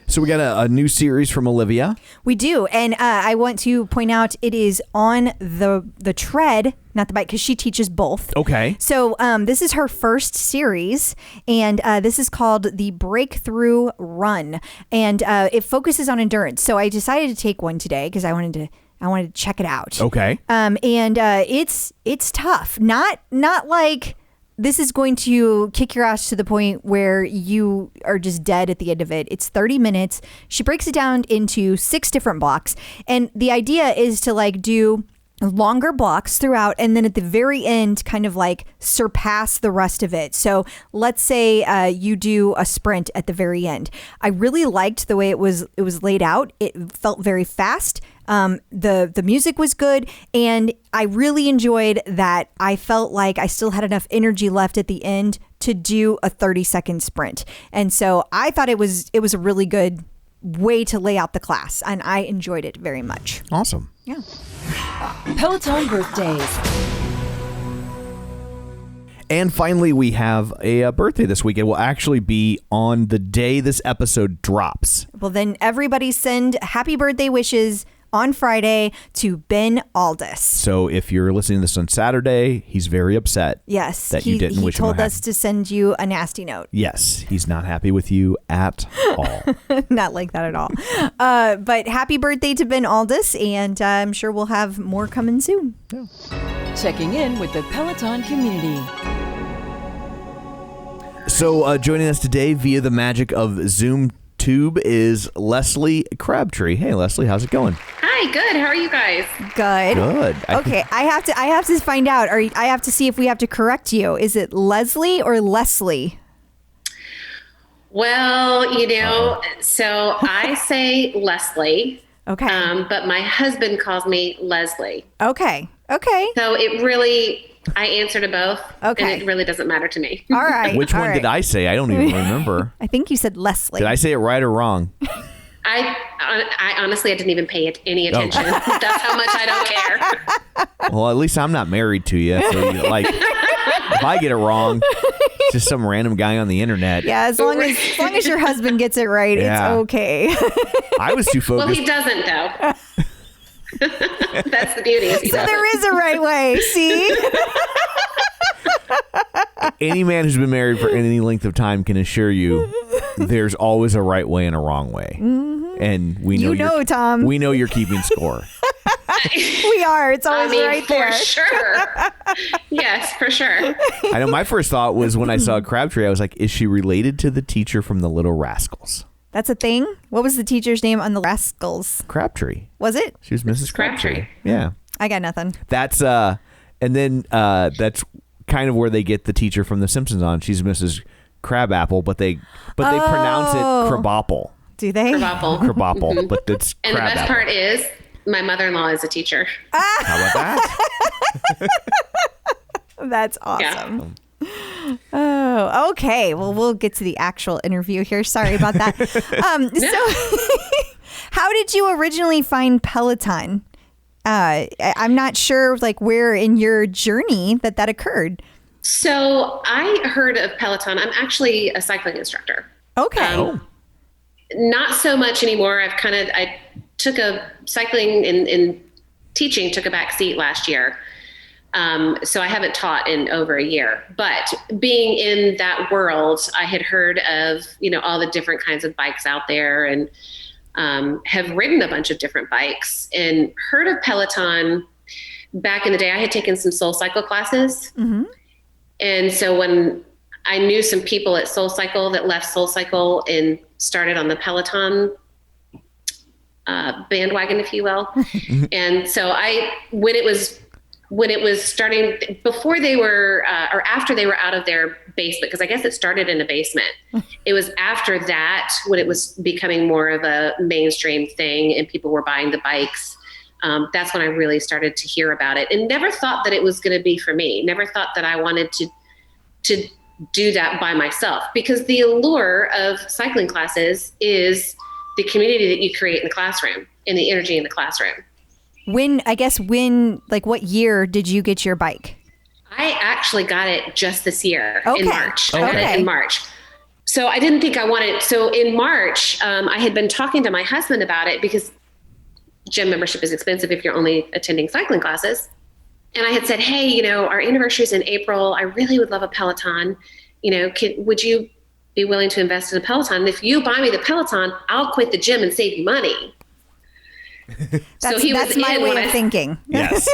So we got a new series from Olivia. We do. And I want to point out it is on the tread, not the bike, because she teaches both. Okay. So this is her first series, and this is called the Breakthrough Run. And it focuses on endurance. So I decided to take one today because I wanted to check it out. Okay. And it's tough. Not like this is going to kick your ass to the point where you are just dead at the end of it. It's 30 minutes. She breaks it down into 6 different blocks. And the idea is to like do longer blocks throughout, and then at the very end kind of like surpass the rest of it. So let's say you do a sprint at the very end. I really liked the way it was laid out. It felt very fast. The music was good, and I really enjoyed that. I felt like I still had enough energy left at the end to do a 30-second sprint. And so I thought it was a really good way to lay out the class, and I enjoyed it very much. Awesome. Yeah. Peloton birthdays. And finally, we have a birthday this week. It will actually be on the day this episode drops. Well, then everybody send happy birthday wishes on Friday to Ben Alldis. So if you're listening to this on Saturday, he's very upset. Yes. That you didn't wish him He told us to send you a nasty note. Yes. He's not happy with you at all. Not like that at all. But happy birthday to Ben Alldis, and I'm sure we'll have more coming soon. Yeah. Checking in with the Peloton community. So joining us today via the magic of Zoom Tube is Leslie Crabtree. Hey, Leslie, how's it going? Hi, good. How are you guys? Good. Good. Okay, I have to find out. I have to see if we have to correct you. Is it Leslie or Leslie? Well, so I say Leslie. Okay. But my husband calls me Leslie. Okay. So it really, I answer to both. Okay. And it really doesn't matter to me. All right. Which one did I say? I don't even remember. I think you said Leslie. Did I say it right or wrong? I honestly, I didn't even pay it any attention. That's how much I don't care. Well, at least I'm not married to you. So, if I get it wrong, it's just some random guy on the internet. Yeah, as long as your husband gets it right, Yeah. it's okay. I was too focused. Well, he doesn't, though. That's the beauty. So there is a right way. See? Any man who's been married for any length of time can assure you there's always a right way and a wrong way. Mm-hmm. And we know Tom. We know you're keeping score. We are. It's always right there. For sure. Yes, for sure. I know my first thought was when I saw Crabtree, I was like, is she related to the teacher from the Little Rascals? That's a thing? What was the teacher's name on the Rascals? Crabtree. Was it? She was Mrs. Crabtree. Yeah. I got nothing. That's and then that's kind of where they get the teacher from The Simpsons on. She's Mrs. Crabapple, but they pronounce it Crabapple. Do they? Crabapple. Mm-hmm. But it's And Crabapple. the best part is my mother-in-law is a teacher. How about that? That's awesome. Yeah. Oh, okay. Well, we'll get to the actual interview here. Sorry about that. So how did you originally find Peloton? I'm not sure where in your journey that occurred. So I heard of Peloton. I'm actually a cycling instructor. Okay. Not so much anymore. I took a cycling and teaching took a back seat last year. So I haven't taught in over a year, but being in that world, I had heard of, all the different kinds of bikes out there and have ridden a bunch of different bikes and heard of Peloton back in the day. I had taken some SoulCycle classes. Mm-hmm. And so when I knew some people at SoulCycle that left SoulCycle and started on the Peloton bandwagon, if you will. And so when it was starting, before they were, or after they were out of their basement, because I guess it started in a basement. It was after that when it was becoming more of a mainstream thing and people were buying the bikes. That's when I really started to hear about it and never thought that it was going to be for me. Never thought that I wanted to do that by myself, because the allure of cycling classes is the community that you create in the classroom and the energy in the classroom. What year did you get your bike? I actually got it just this year in March. Okay. I got it in March. So I didn't think I wanted. So in March, I had been talking to my husband about it because gym membership is expensive if you're only attending cycling classes. And I had said, hey, our anniversary is in April. I really would love a Peloton. Would you be willing to invest in a Peloton? And if you buy me the Peloton, I'll quit the gym and save you money. That's my way of thinking. Yes.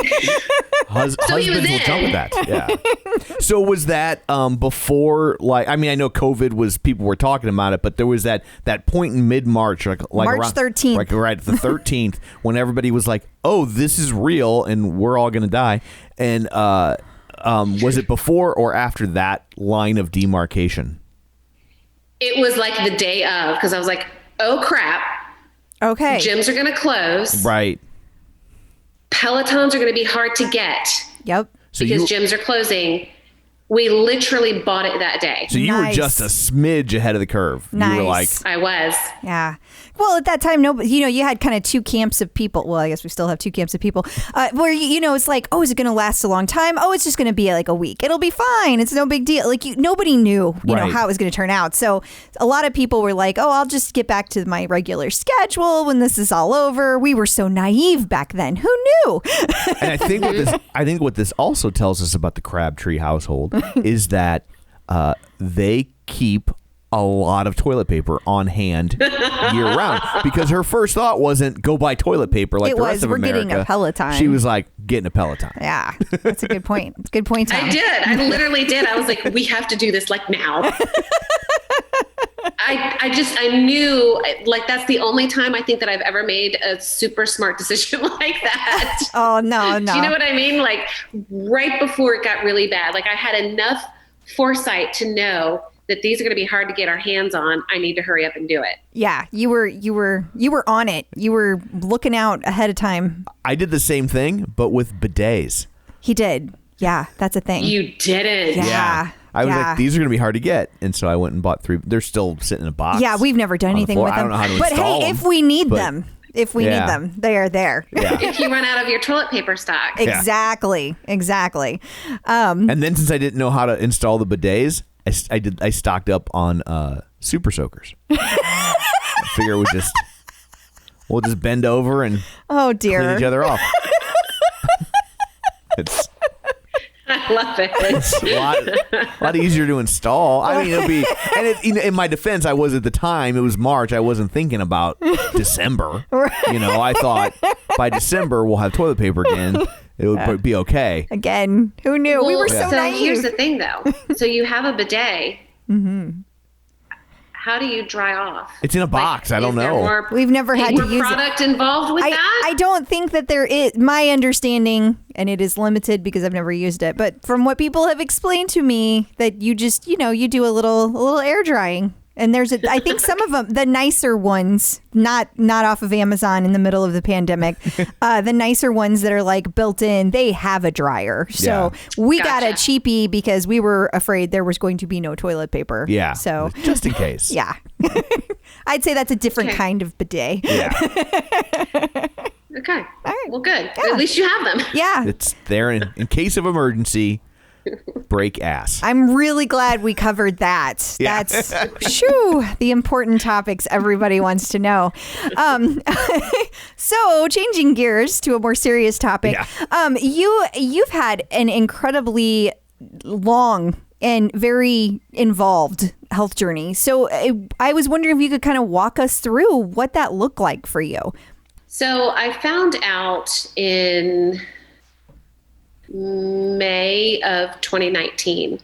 Husbands will jump at that. Yeah. So was that before, I know COVID was, people were talking about it, but there was that point in mid-March, like March around 13th. Right, the 13th, when everybody was like, oh, this is real and we're all going to die. And was it before or after that line of demarcation? It was like the day of, because I was like, oh, crap. Okay. Gyms are going to close. Right. Pelotons are going to be hard to get. Yep. Because gyms are closing. We literally bought it that day. So you were just a smidge ahead of the curve. Nice. You were like, I was. Yeah. Well, at that time, nobody, you had kind of two camps of people. Well, I guess we still have two camps of people where, it's like, oh, is it going to last a long time? Oh, it's just going to be like a week. It'll be fine. It's no big deal. Like nobody knew, how it was going to turn out. So a lot of people were like, oh, I'll just get back to my regular schedule when this is all over. We were so naive back then. Who knew? And I think what this also tells us about the Crabtree household is that they keep a lot of toilet paper on hand year round, because her first thought wasn't go buy toilet paper like the rest of America. We're getting a Peloton. She was like, getting a Peloton. Yeah, that's a good point. It's a good point, Tom. I did. I literally did. I was like, we have to do this like now. I knew, like, that's the only time I think that I've ever made a super smart decision like that. Oh, no. Do you know what I mean? Like right before it got really bad, like I had enough foresight to know that these are going to be hard to get our hands on. I need to hurry up and do it. Yeah, you were on it. You were looking out ahead of time. I did the same thing, but with bidets. He did. Yeah, that's a thing. You didn't. Yeah. I was like, these are going to be hard to get. And so I went and bought 3. They're still sitting in a box. Yeah, we've never done anything with them. I don't know how to but install hey, them, if we need them, they are there. Yeah. If you run out of your toilet paper stock. Exactly. And then since I didn't know how to install the bidets, I stocked up on super soakers. I figure we'll just bend over and clean each other off. I love it. It's a lot easier to install. I mean, it'll be, and in my defense, I was at the time, it was March. I wasn't thinking about December. I thought by December we'll have toilet paper again. It would be okay. Again, who knew? Well, we were so naive. Here's the thing, though. So you have a bidet. Mm-hmm. How do you dry off? It's in a box. I don't know. We've never had to use product involved with that? I don't think that there is. My understanding, and it is limited because I've never used it, but from what people have explained to me, that you just, you do a little air drying. And I think some of them, the nicer ones, not off of Amazon in the middle of the pandemic, the nicer ones that are like built in, they have a dryer. So we got a cheapie because we were afraid there was going to be no toilet paper. Yeah. So just in case. Yeah. I'd say that's a different kind of bidet. Okay. All right. Well, good. Yeah. At least you have them. Yeah. It's there in case of emergency. Break ass. I'm really glad we covered that. Yeah. That's the important topics everybody wants to know. So changing gears to a more serious topic. Yeah. You've had an incredibly long and very involved health journey. So I was wondering if you could kind of walk us through what that looked like for you. So I found out in May of 2019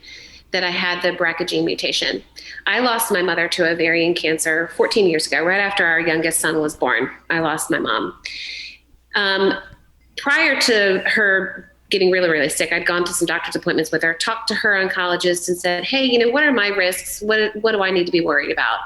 that I had the BRCA gene mutation. I lost my mother to ovarian cancer 14 years ago, right after our youngest son was born. I lost my mom. Prior to her getting really, really sick, I'd gone to some doctor's appointments with her, talked to her oncologist and said, hey, what are my risks? What do I need to be worried about?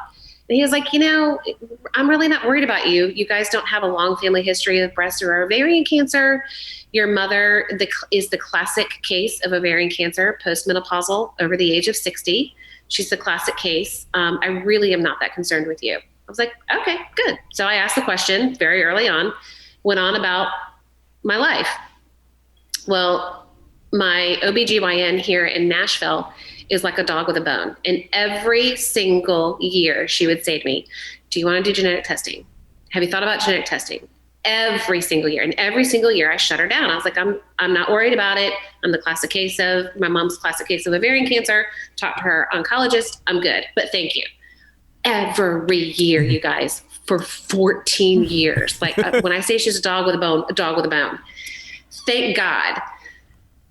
And he was like, I'm really not worried about you. You guys don't have a long family history of breast or ovarian cancer. Your mother is the classic case of ovarian cancer, postmenopausal, over the age of 60. She's the classic case. I really am not that concerned with you. I was like, okay, good. So I asked the question very early on, went on about my life. Well, my OBGYN here in Nashville is like a dog with a bone. And every single year she would say to me, do you want to do genetic testing? Have you thought about genetic testing? Every single year. And every single year I shut her down. I was like, I'm not worried about it. I'm the classic case of my mom's classic case of ovarian cancer. Talked to her oncologist. I'm good, but thank you. Every year, you guys, for 14 years. Like when I say she's a dog with a bone, a dog with a bone. Thank God.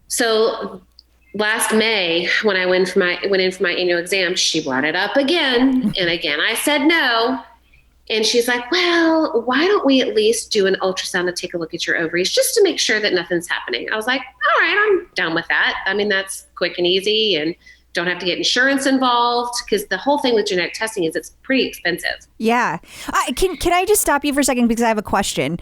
So last May, when I went in for my annual exam, she brought it up again. And again, I said no. And she's like, well, why don't we at least do an ultrasound to take a look at your ovaries just to make sure that nothing's happening? I was like, all right, I'm down with that. I mean, that's quick and easy and don't have to get insurance involved, because the whole thing with genetic testing is it's pretty expensive. Yeah. Can I just stop you for a second because I have a question?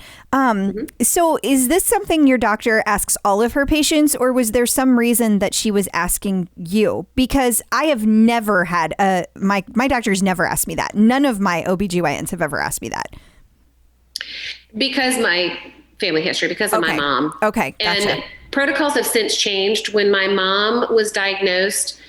So is this something your doctor asks all of her patients, or was there some reason that she was asking you? Because I have never had my doctor's never asked me that. None of my OBGYNs have ever asked me that. Because my family history, because of my mom. Okay, gotcha. And protocols have since changed. When my mom was diagnosed,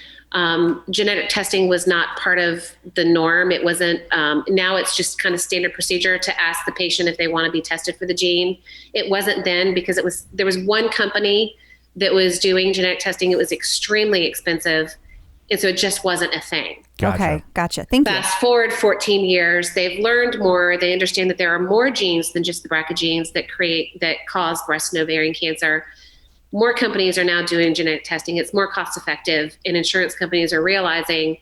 genetic testing was not part of the norm. It wasn't. Now it's just kind of standard procedure to ask the patient if they want to be tested for the gene. It wasn't then, because there was one company that was doing genetic testing. It was extremely expensive. And so it just wasn't a thing. Gotcha. Okay, gotcha. Thank you. Fast forward 14 years, they've learned more. They understand that there are more genes than just the BRCA genes that cause breast and ovarian cancer. More companies are now doing genetic testing. It's more cost effective, and insurance companies are realizing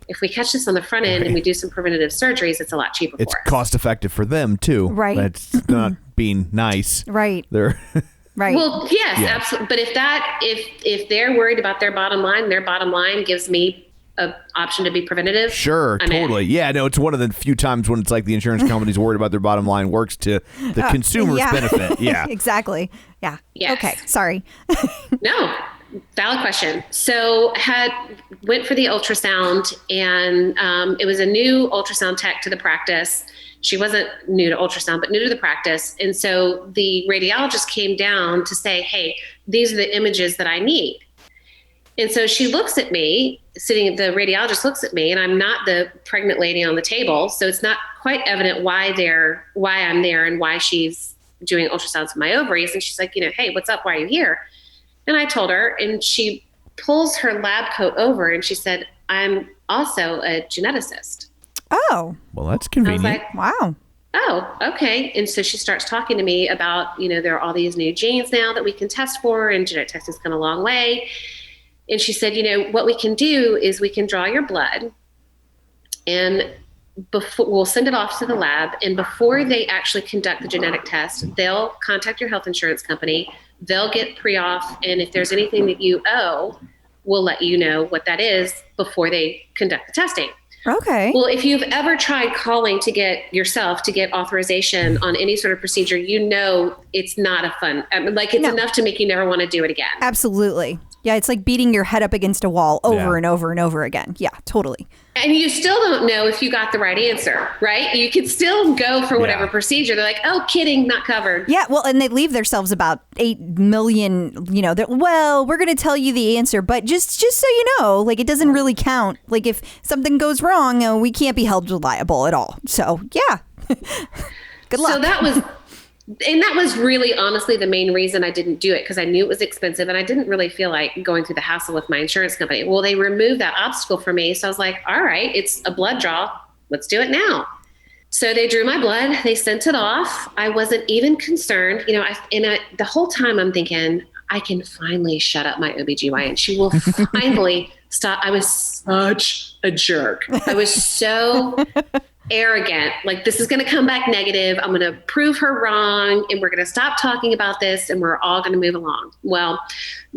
if we catch this on the front end and we do some preventative surgeries, it's a lot cheaper It's for us. cost effective for them too. Right. That's not being nice. Right. They're Right. Well, yes, absolutely. But if they're worried about their bottom line gives me an option to be preventative. Sure, I'm totally. in. Yeah, no, it's one of the few times when it's like the insurance company's worried about their bottom line works to the consumer's benefit. Yeah. Exactly. Yeah. Yes. Okay. Sorry. No, valid question. So went for the ultrasound, and it was a new ultrasound tech to the practice. She wasn't new to ultrasound, but new to the practice. And so the radiologist came down to say, hey, these are the images that I need. And so she looks at me, the radiologist looks at me, and I'm not the pregnant lady on the table. So it's not quite evident why I'm there and why she's doing ultrasounds of my ovaries. And she's like, hey, what's up? Why are you here? And I told her, and she pulls her lab coat over and she said, I'm also a geneticist. Oh. Well, that's convenient. I was like, wow. Oh, okay. And so she starts talking to me about, there are all these new genes now that we can test for, and genetic testing's come a long way. And she said, what we can do is we can draw your blood, and we'll send it off to the lab. And before they actually conduct the genetic test, they'll contact your health insurance company. They'll get pre-auth. And if there's anything that you owe, we'll let you know what that is before they conduct the testing. Okay. Well, if you've ever tried calling to get authorization on any sort of procedure, it's not a fun, enough to make you never want to do it again. Absolutely. Yeah, it's like beating your head up against a wall over and over and over again. Yeah, totally. And you still don't know if you got the right answer, right? You could still go for whatever procedure. They're like, oh, kidding, not covered. Yeah, well, and they leave themselves about 8 million, we're going to tell you the answer, but just so you know, it doesn't really count. If something goes wrong, we can't be held liable at all. So, yeah. Good luck. So that was really honestly the main reason I didn't do it, because I knew it was expensive and I didn't really feel like going through the hassle with my insurance company. Well, they removed that obstacle for me. So I was like, all right, it's a blood draw. Let's do it now. So they drew my blood. They sent it off. I wasn't even concerned. The whole time I'm thinking, I can finally shut up my OBGYN. She will finally stop. I was such a jerk. I was so arrogant. This is going to come back negative. I'm going to prove her wrong, and we're going to stop talking about this, and we're all going to move along. Well,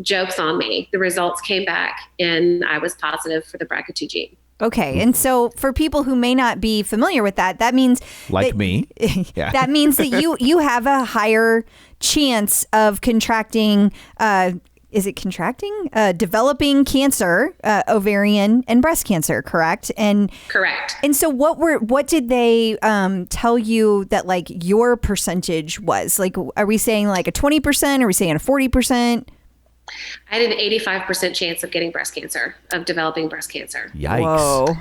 joke's on me. The results came back, and I was positive for the BRCA2 gene. Okay. And so for people who may not be familiar with that means me. Yeah. That means that you have a higher chance of contracting developing cancer, ovarian and breast cancer, correct? Correct. And so what did they tell you that your percentage was? Are we saying a 20%? Are we saying a 40%? I had an 85% chance of getting breast cancer, of developing breast cancer. Yikes. Whoa.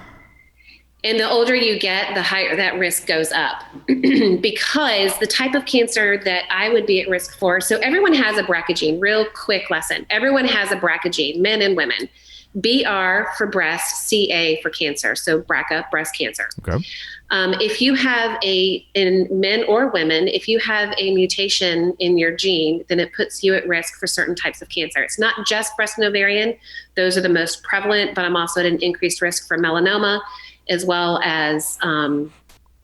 And the older you get, the higher that risk goes up because the type of cancer that I would be at risk for. So everyone has a BRCA gene. Real quick lesson. Everyone has a BRCA gene, men and women. BR for breast, CA for cancer. So BRCA, breast cancer. Okay. If you have in men or women, if you have a mutation in your gene, then it puts you at risk for certain types of cancer. It's not just breast and ovarian. Those are the most prevalent, but I'm also at an increased risk for melanoma, as well as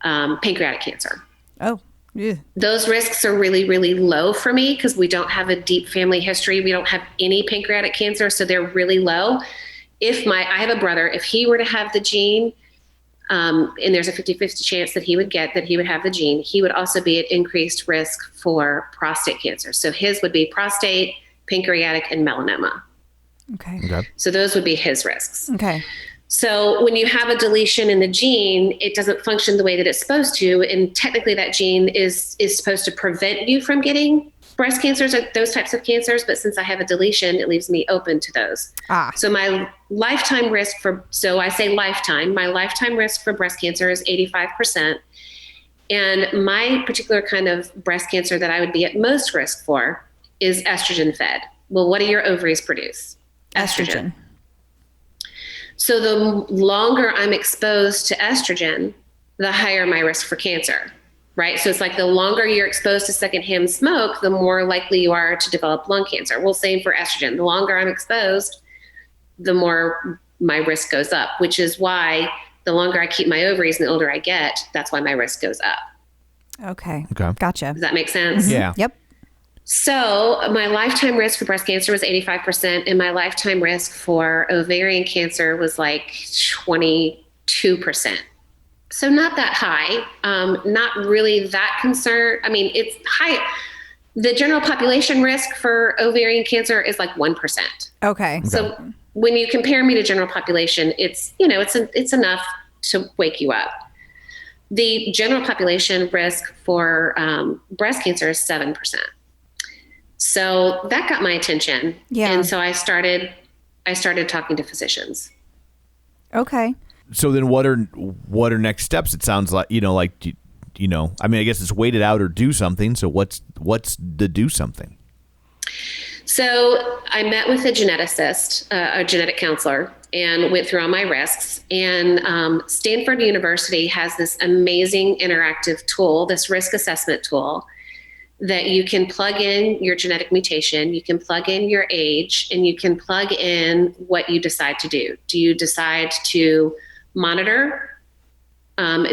pancreatic cancer. Oh, yeah. Those risks are really, really low for me because we don't have a deep family history. We don't have any pancreatic cancer, so they're really low. I have a brother, if he were to have the gene, and there's a 50-50 chance that he would have the gene, he would also be at increased risk for prostate cancer. So his would be prostate, pancreatic, and melanoma. Okay. So those would be his risks. Okay. So when you have a deletion in the gene, it doesn't function the way that it's supposed to. And technically that gene is supposed to prevent you from getting breast cancers or those types of cancers. But since I have a deletion, it leaves me open to those. So my lifetime risk my lifetime risk for breast cancer is 85%. And my particular kind of breast cancer that I would be at most risk for is estrogen fed. Well, what do your ovaries produce? Estrogen. So the longer I'm exposed to estrogen, the higher my risk for cancer, right? So it's like the longer you're exposed to secondhand smoke, the more likely you are to develop lung cancer. Well, same for estrogen. The longer I'm exposed, the more my risk goes up, which is why the longer I keep my ovaries and the older I get, that's why my risk goes up. Okay. Gotcha. Does that make sense? Yeah. Yep. So my lifetime risk for breast cancer was 85%, and my lifetime risk for ovarian cancer was like 22%. So not that high, not really that concerned. I mean, it's high. The general population risk for ovarian cancer is like 1%. Okay. So when you compare me to general population, it's, you know, it's enough to wake you up. The general population risk for breast cancer is 7%. So that got my attention. Yeah. And so I started talking to physicians. Okay. So then what are next steps? It sounds like, I mean, I guess it's wait it out or do something. So what's the do something? So I met with a geneticist, a genetic counselor, and went through all my risks. And Stanford University has this amazing interactive tool, this risk assessment tool, that you can plug in your genetic mutation, you can plug in your age, and you can plug in what you decide to do. Do you decide to monitor? And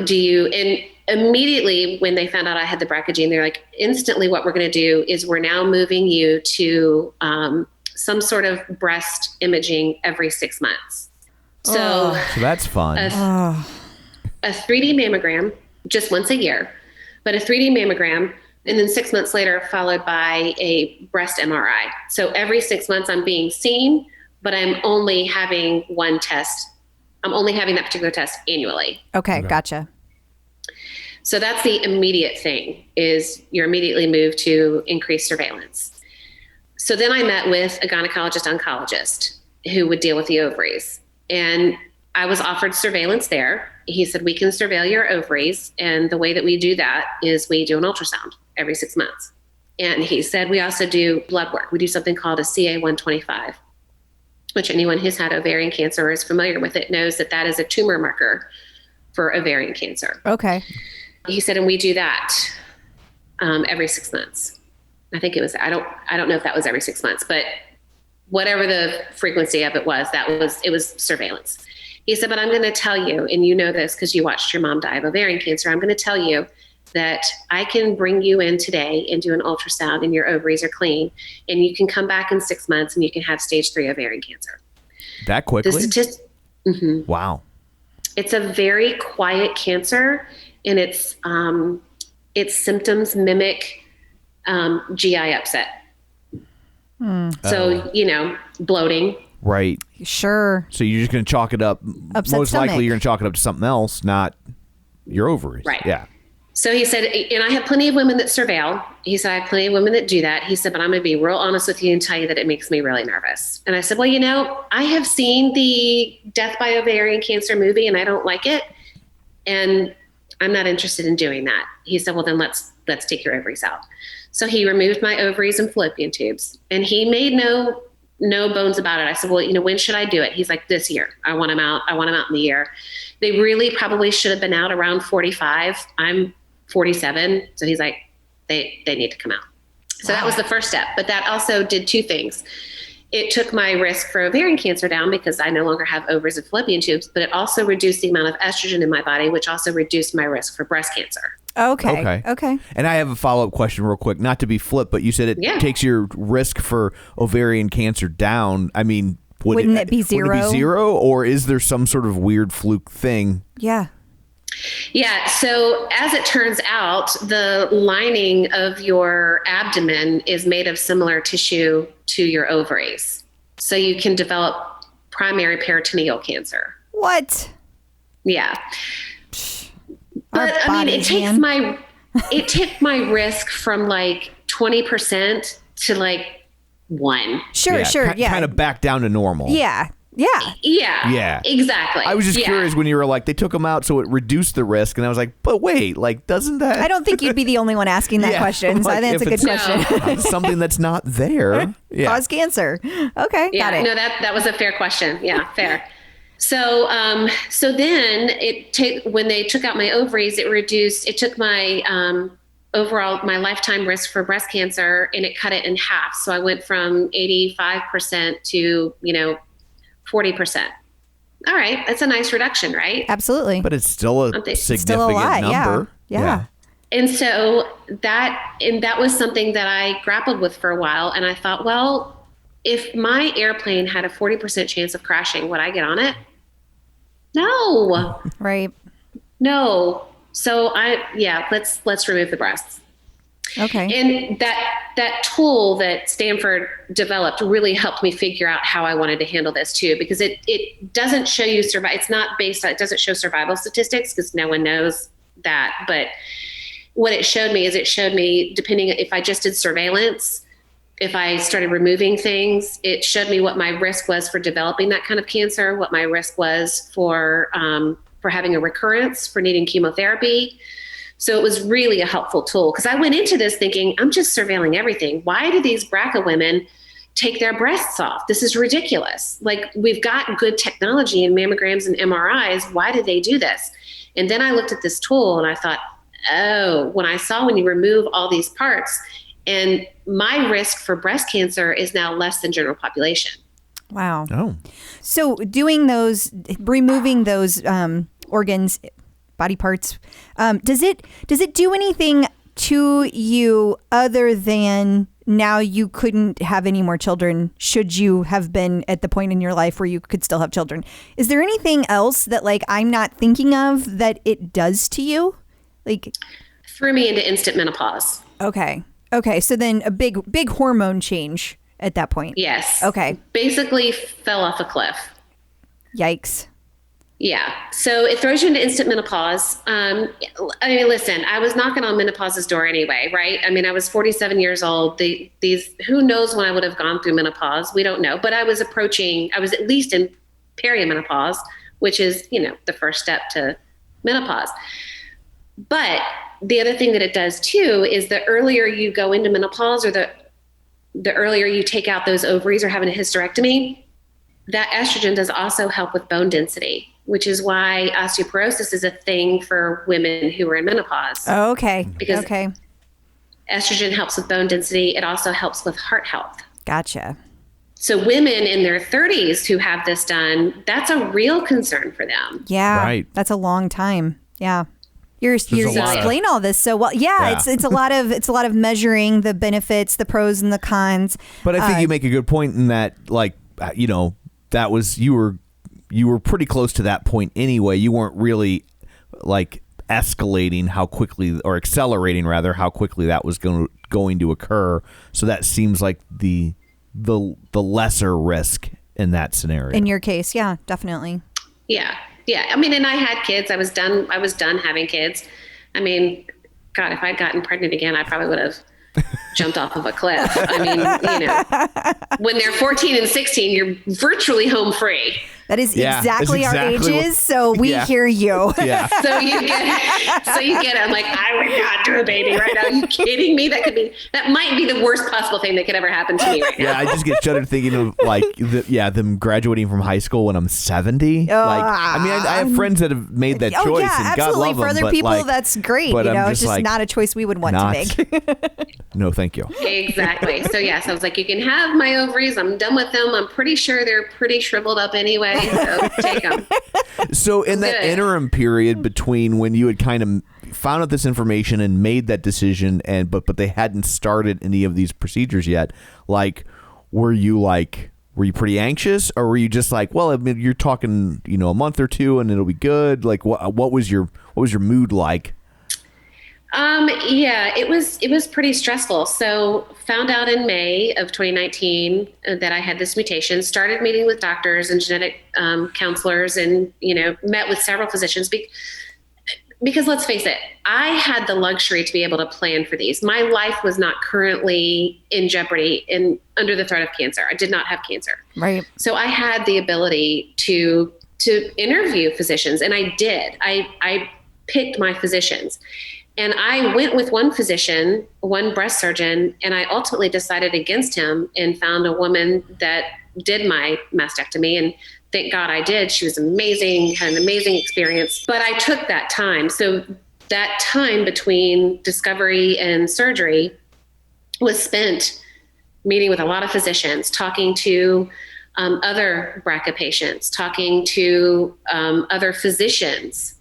immediately when they found out I had the BRCA gene, they're like, instantly what we're going to do is we're now moving you to some sort of breast imaging every 6 months. So that's fun. A 3D mammogram just once a year, but a 3D mammogram, and then 6 months later, followed by a breast MRI. So every 6 months I'm being seen, but I'm only having one test. I'm only having that particular test annually. Okay. Gotcha. So that's the immediate thing, is you're immediately moved to increased surveillance. So then I met with a gynecologist oncologist who would deal with the ovaries. And I was offered surveillance there. He said, we can surveil your ovaries. And the way that we do that is we do an ultrasound every 6 months. And he said, we also do blood work. We do something called a CA-125, which anyone who's had ovarian cancer or is familiar with it knows that that is a tumor marker for ovarian cancer. Okay. He said, and we do that every 6 months. I think it was, I don't know if that was every 6 months, but whatever the frequency of it was, it was surveillance. He said, but I'm going to tell you, and you know this because you watched your mom die of ovarian cancer, I'm going to tell you that I can bring you in today and do an ultrasound and your ovaries are clean, and you can come back in 6 months and you can have stage 3 ovarian cancer. That quickly? Mm-hmm. Wow. It's a very quiet cancer, and its symptoms mimic GI upset. So, bloating. Right. Sure. So you're just going to chalk it up. Upset most stomach. likely you're going to chalk it up to something else, not your ovaries. Right. Yeah. So he said, and I have plenty of women that surveil. He said, I have plenty of women that do that. He said, but I'm going to be real honest with you and tell you that it makes me really nervous. And I said, well, I have seen the Death by Ovarian Cancer movie and I don't like it. And I'm not interested in doing that. He said, well, then let's take your ovaries out. So he removed my ovaries and fallopian tubes, and he made no bones about it. I said, well, when should I do it? He's like, this year. I want them out. I want them out in the year. They really probably should have been out around 45. I'm 47. So he's like, they need to come out. So that was the first step. But that also did two things. It took my risk for ovarian cancer down because I no longer have ovaries and fallopian tubes, but it also reduced the amount of estrogen in my body, which also reduced my risk for breast cancer. Okay. And I have a follow-up question real quick, not to be flip, but you said it takes your risk for ovarian cancer down. I mean, Wouldn't it be zero? Would it be zero, or is there some sort of weird fluke thing? Yeah. Yeah. So as it turns out, the lining of your abdomen is made of similar tissue to your ovaries. So you can develop primary peritoneal cancer. What? Yeah. But I mean, it took my risk from like 20% to like 1. Sure. Yeah. Kind of back down to normal. Yeah. Yeah. Exactly. I was just curious when you were like, they took them out so it reduced the risk. And I was like, but wait, like, doesn't that? I don't think you'd be the only one asking that question. So I think it's a good question. Something that's not there. Yeah. Cause cancer. Okay. Yeah, got it. No, that was a fair question. Yeah, fair. So, then when they took out my ovaries, it took my, overall, my lifetime risk for breast cancer, and it cut it in half. So I went from 85% to, 40%. All right. That's a nice reduction, right? Absolutely. But it's still a significant still a lot, number. Yeah. And so that was something that I grappled with for a while. And I thought, well, if my airplane had a 40% chance of crashing, would I get on it? No. Right. No. So let's remove the breasts. Okay. And that tool that Stanford developed really helped me figure out how I wanted to handle this too, because it doesn't show you it doesn't show survival statistics because no one knows that. But what it showed me depending if I just did surveillance, if I started removing things, it showed me what my risk was for developing that kind of cancer, what my risk was for having a recurrence, for needing chemotherapy. So it was really a helpful tool because I went into this thinking, I'm just surveilling everything. Why do these BRCA women take their breasts off? This is ridiculous. Like, we've got good technology in mammograms and MRIs. Why did they do this? And then I looked at this tool and I thought, when you remove all these parts, and my risk for breast cancer is now less than general population. Wow. Oh. So removing those organs, body parts, does it do anything to you other than now you couldn't have any more children should you have been at the point in your life where you could still have children? Is there anything else that like I'm not thinking of that it does to you? Like, threw me into instant menopause. Okay. So then a big hormone change at that point. Yes. Okay. Basically fell off a cliff. Yikes. Yeah. So it throws you into instant menopause. I mean, listen, I was knocking on menopause's door anyway, right? I mean, I was 47 years old. Who knows when I would have gone through menopause? We don't know. But I was at least in perimenopause, which is, the first step to menopause. But the other thing that it does too is the earlier you go into menopause or the earlier you take out those ovaries or having a hysterectomy, that estrogen does also help with bone density, which is why osteoporosis is a thing for women who are in menopause. Okay. Because estrogen helps with bone density. It also helps with heart health. Gotcha. So women in their 30s who have this done, that's a real concern for them. Yeah. Right. That's a long time. Yeah. You explain all this so well. Yeah. It's a lot of measuring the benefits, the pros and the cons. But I think you make a good point in that, like, that was you were pretty close to that point anyway. You weren't really like escalating how quickly, or accelerating rather, how quickly that was going to occur. So that seems like the lesser risk in that scenario. In your case, yeah, definitely. Yeah. I mean, and I had kids. I was done having kids. I mean, God, if I'd gotten pregnant again, I probably would have jumped off of a cliff. I mean, when they're 14 and 16, you're virtually home free. That is exactly our ages, so we hear you. Yeah. So you get. I'm like, I would not do a baby right now. Are you kidding me? That might be the worst possible thing that could ever happen to me right now. Yeah, I just get shuddered thinking of like, them graduating from high school when I'm 70. I have friends that have made that choice, and God love them. For other people, that's great. It's just not a choice we would want to make. No, thank you. Exactly. So yes, I was like, you can have my ovaries. I'm done with them. I'm pretty sure they're pretty shriveled up anyway. So take them. So in that interim period between when you had kind of found out this information and made that decision, but they hadn't started any of these procedures yet, like, were you like Were you pretty anxious, or were you just like, well, I mean, you're talking, a month or two and it'll be good? Like, what was your mood like? Yeah, it was pretty stressful. So found out in May of 2019 that I had this mutation, started meeting with doctors and genetic counselors, and, met with several physicians because let's face it, I had the luxury to be able to plan for these. My life was not currently in jeopardy under the threat of cancer. I did not have cancer. Right. So I had the ability to interview physicians, and I did. I picked my physicians. And I went with one physician, one breast surgeon, and I ultimately decided against him and found a woman that did my mastectomy. And thank God I did. She was amazing, had an amazing experience. But I took that time. So that time between discovery and surgery was spent meeting with a lot of physicians, talking to other BRCA patients, talking to other physicians,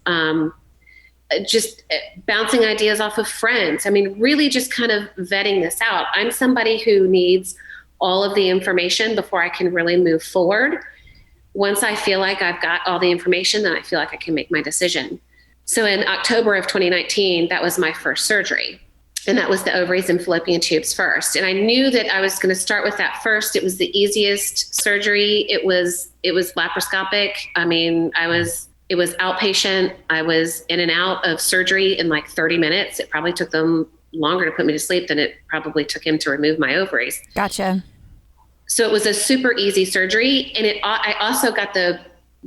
just bouncing ideas off of friends. I mean, really just kind of vetting this out. I'm somebody who needs all of the information before I can really move forward. Once I feel like I've got all the information, then I feel like I can make my decision. So in October of 2019, that was my first surgery. And that was the ovaries and fallopian tubes first. And I knew that I was going to start with that first. It was the easiest surgery. It was laparoscopic. I mean, it was outpatient. I was in and out of surgery in like 30 minutes. It probably took them longer to put me to sleep than it probably took him to remove my ovaries. Gotcha. So it was a super easy surgery. And I also got the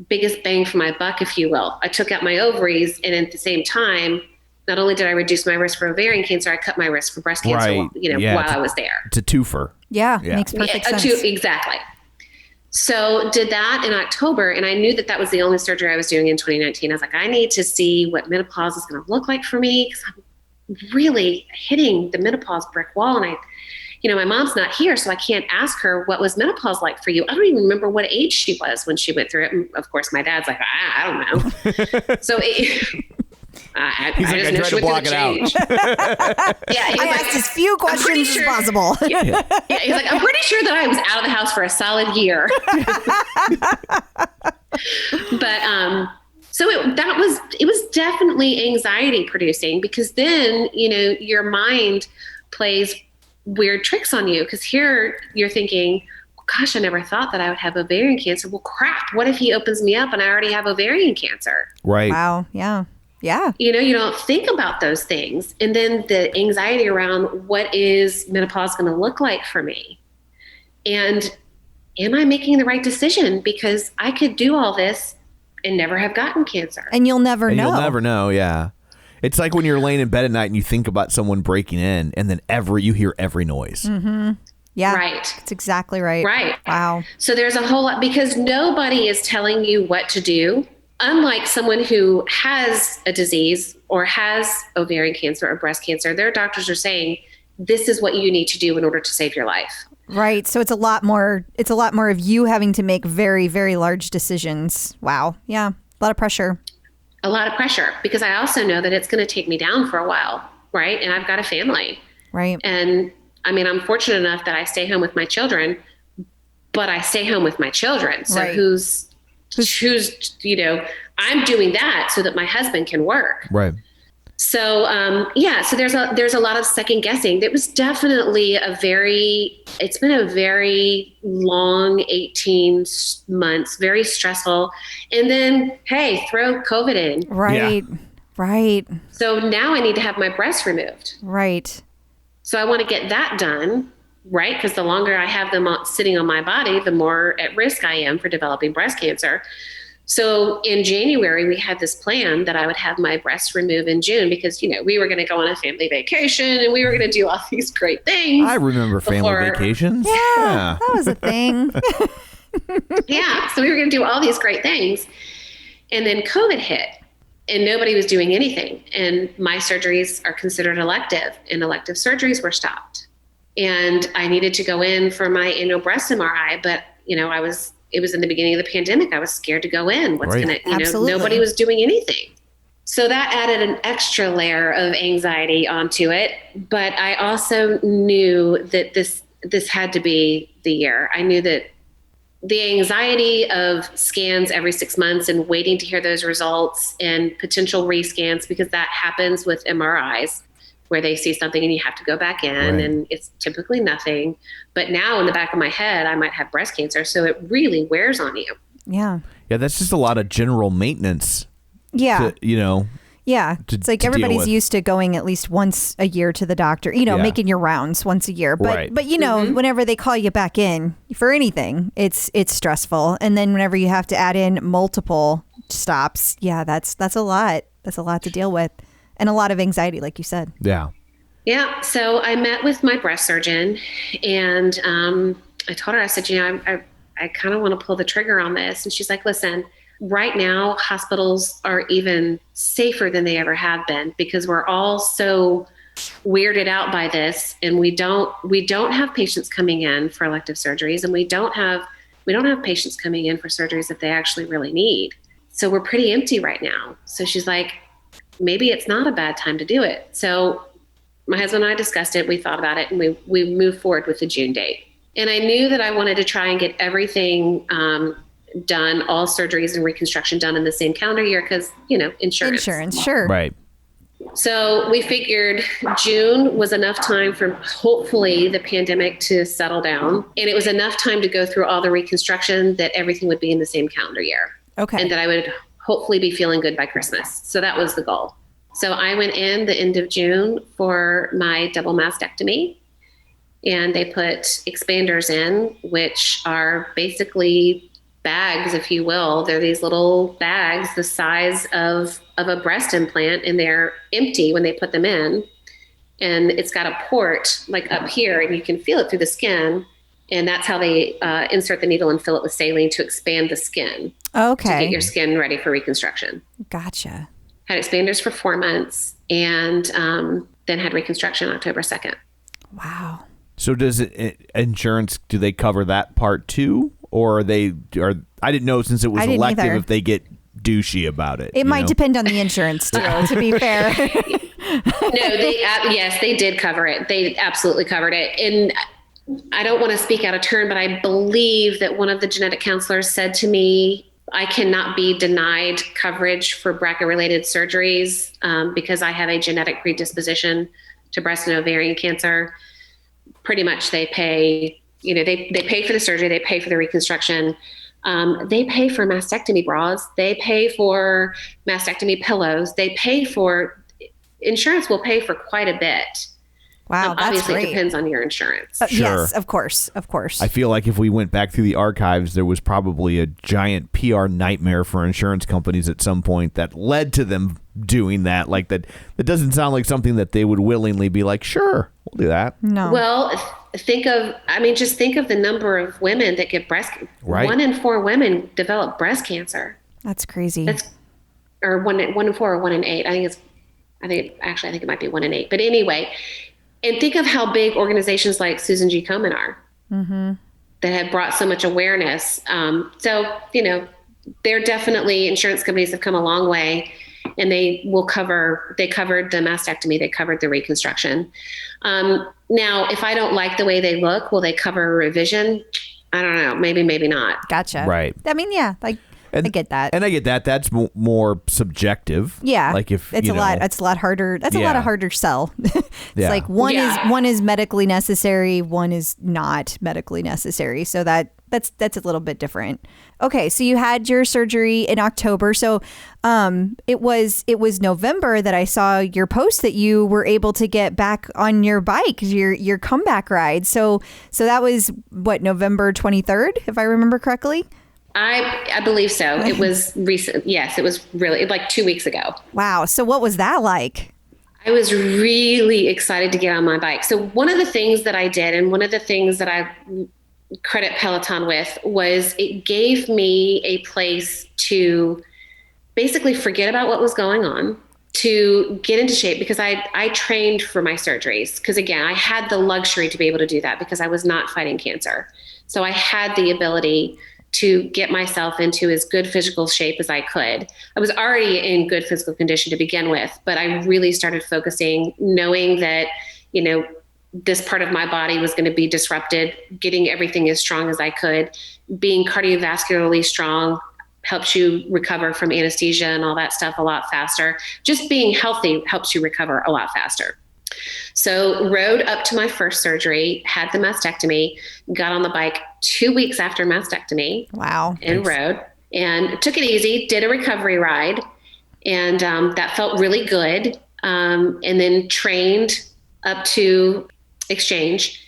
biggest bang for my buck, if you will. I took out my ovaries, and at the same time, not only did I reduce my risk for ovarian cancer, I cut my risk for breast cancer, while I was there. It's a twofer. Yeah. Makes perfect sense. Exactly. So did that in October, and I knew that was the only surgery I was doing in 2019. I was like, I need to see what menopause is going to look like for me, because I'm really hitting the menopause brick wall. And my mom's not here, so I can't ask her, what was menopause like for you? I don't even remember what age she was when she went through it. And of course, my dad's like, I don't know. So I tried to block it out. Yeah, I asked as few questions as possible. Yeah, he's like, I'm pretty sure that I was out of the house for a solid year. But so it was definitely anxiety producing, because then your mind plays weird tricks on you, because here you're thinking, gosh, I never thought that I would have ovarian cancer. Well, crap, what if he opens me up and I already have ovarian cancer? Right. Wow. Yeah. Yeah. You don't think about those things. And then the anxiety around, what is menopause going to look like for me? And am I making the right decision? Because I could do all this and never have gotten cancer. And you'll never know. You'll never know. Yeah. It's like when you're laying in bed at night and you think about someone breaking in, and then you hear every noise. Mm-hmm. Yeah. Right. That's exactly right. Right. Wow. So there's a whole lot, because nobody is telling you what to do. Unlike someone who has a disease or has ovarian cancer or breast cancer, their doctors are saying, this is what you need to do in order to save your life. Right. So it's a lot more of you having to make very, very large decisions. Wow. Yeah. A lot of pressure. A lot of pressure, because I also know that it's going to take me down for a while. Right. And I've got a family. Right. And I mean, I'm fortunate enough that I stay home with my children, but I stay home with my children. So right. who's I'm doing that so that my husband can work. Right. So, so there's a lot of second guessing. It was definitely it's been a very long 18 months, very stressful. And then, hey, throw COVID in. Right. Yeah. Right. So now I need to have my breasts removed. Right. So I want to get that done. Right. Because the longer I have them sitting on my body, the more at risk I am for developing breast cancer. So in January, we had this plan that I would have my breasts removed in June, because, we were going to go on a family vacation and we were going to do all these great things. I remember family vacations. Yeah, that was a thing. Yeah. So we were going to do all these great things. And then COVID hit and nobody was doing anything. And my surgeries are considered elective, and elective surgeries were stopped. And I needed to go in for my annual breast MRI, but, it was in the beginning of the pandemic. I was scared to go in. Nobody was doing anything. So that added an extra layer of anxiety onto it. But I also knew that this had to be the year. I knew that the anxiety of scans every 6 months and waiting to hear those results and potential rescans, because that happens with MRIs where they see something and you have to go back in and it's typically nothing. But now in the back of my head, I might have breast cancer. So it really wears on you. Yeah. Yeah. That's just a lot of general maintenance. Yeah. Yeah. It's like everybody's used to going at least once a year to the doctor, making your rounds once a year. But whenever they call you back in for anything, it's stressful. And then whenever you have to add in multiple stops, that's a lot. That's a lot to deal with, and a lot of anxiety, like you said. Yeah. Yeah. So I met with my breast surgeon, and I told her, I said, I kind of want to pull the trigger on this. And she's like, listen, right now, hospitals are even safer than they ever have been, because we're all so weirded out by this, and we don't have patients coming in for elective surgeries, and we don't have patients coming in for surgeries that they actually really need. So we're pretty empty right now. So she's like, maybe it's not a bad time to do it. So my husband and I discussed it. We thought about it, and we moved forward with the June date. And I knew that I wanted to try and get everything done, all surgeries and reconstruction done in the same calendar year, because, insurance. Insurance, sure. Right. So we figured June was enough time for hopefully the pandemic to settle down. And it was enough time to go through all the reconstruction that everything would be in the same calendar year. Okay. And that I would hopefully be feeling good by Christmas. So that was the goal. So I went in the end of June for my double mastectomy, and they put expanders in, which are basically bags, if you will. They're these little bags the size of a breast implant, and they're empty when they put them in. And it's got a port like up here, and you can feel it through the skin. And that's how they insert the needle and fill it with saline to expand the skin. Okay. To get your skin ready for reconstruction. Gotcha. Had expanders for 4 months, and then had reconstruction October 2nd. Wow. So does insurance, do they cover that part too? Or I didn't know, since it was elective, if they get douchey about it. It might depend on the insurance too, to be fair. No, yes, they did cover it. They absolutely covered it. And I don't want to speak out of turn, but I believe that one of the genetic counselors said to me, I cannot be denied coverage for BRCA-related surgeries because I have a genetic predisposition to breast and ovarian cancer. Pretty much they pay, they pay for the surgery, they pay for the reconstruction. They pay for mastectomy bras. They pay for mastectomy pillows. Insurance will pay for quite a bit. Wow, that's obviously great. It depends on your insurance. Sure. Yes, of course. I feel like if we went back through the archives, there was probably a giant PR nightmare for insurance companies at some point that led to them doing that. Like that doesn't sound like something that they would willingly be like, sure, we'll do that. No. Well, just think of the number of women that get breast cancer. Right. 1 in 4 women develop breast cancer. That's crazy. Or 1 in 4 or 1 in 8. I think it might be 1 in 8. But anyway, and think of how big organizations like Susan G. Komen are, that have brought so much awareness. They're definitely, insurance companies have come a long way, and they covered the mastectomy, they covered the reconstruction. Now, if I don't like the way they look, will they cover a revision? I don't know. Maybe not. Gotcha. Right. I mean, yeah, I get that. And I get that. That's more subjective. Yeah. Like if it's a lot harder. That's a lot of harder sell. It's like one is medically necessary, one is not medically necessary. So that's a little bit different. Okay, so you had your surgery in October. So it was November that I saw your post that you were able to get back on your bike, your comeback ride. So that was what, November 23rd, if I remember correctly? I believe so. It was recent. Yes, it was really like 2 weeks ago. Wow. So what was that like? I was really excited to get on my bike. So one of the things that I did, and one of the things that I credit Peloton with, was it gave me a place to basically forget about what was going on, to get into shape, because I trained for my surgeries. Because again, I had the luxury to be able to do that because I was not fighting cancer. So I had the ability to get myself into as good physical shape as I could. I was already in good physical condition to begin with, but I really started focusing, knowing that, this part of my body was going to be disrupted, getting everything as strong as I could. Being cardiovascularly strong helps you recover from anesthesia and all that stuff a lot faster. Just being healthy helps you recover a lot faster. So rode up to my first surgery, had the mastectomy, got on the bike 2 weeks after mastectomy. Wow. And rode and took it easy, did a recovery ride. And that felt really good. And then trained up to Exchange.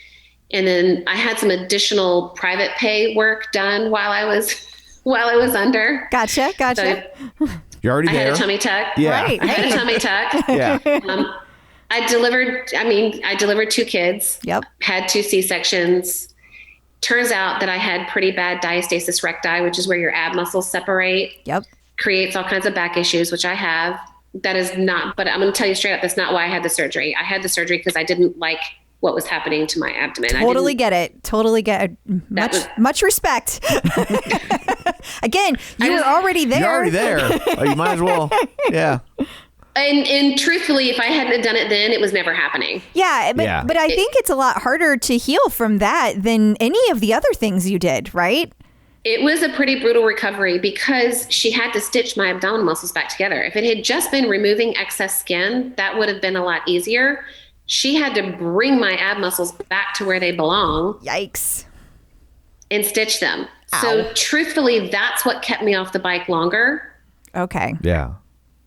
And then I had some additional private pay work done while I was under. Gotcha. So you're already there. I had a tummy tuck. Yeah. Right. I had a tummy tuck. Yeah. I delivered 2 kids. Yep. Had 2 C-sections. Turns out that I had pretty bad diastasis recti, which is where your ab muscles separate. Yep. Creates all kinds of back issues, which I have. That is not, but I'm going to tell you straight up, that's not why I had the surgery. I had the surgery because I didn't like what was happening to my abdomen. Totally get it. Totally get it. Much respect. Again, you were already there. You're already there. You might as well. Yeah. And truthfully, if I hadn't done it then, it was never happening. Yeah, but I think it's a lot harder to heal from that than any of the other things you did, right? It was a pretty brutal recovery because she had to stitch my abdominal muscles back together. If it had just been removing excess skin, that would have been a lot easier. She had to bring my ab muscles back to where they belong. Yikes. And stitch them. Ow. So truthfully, that's what kept me off the bike longer. Okay. Yeah.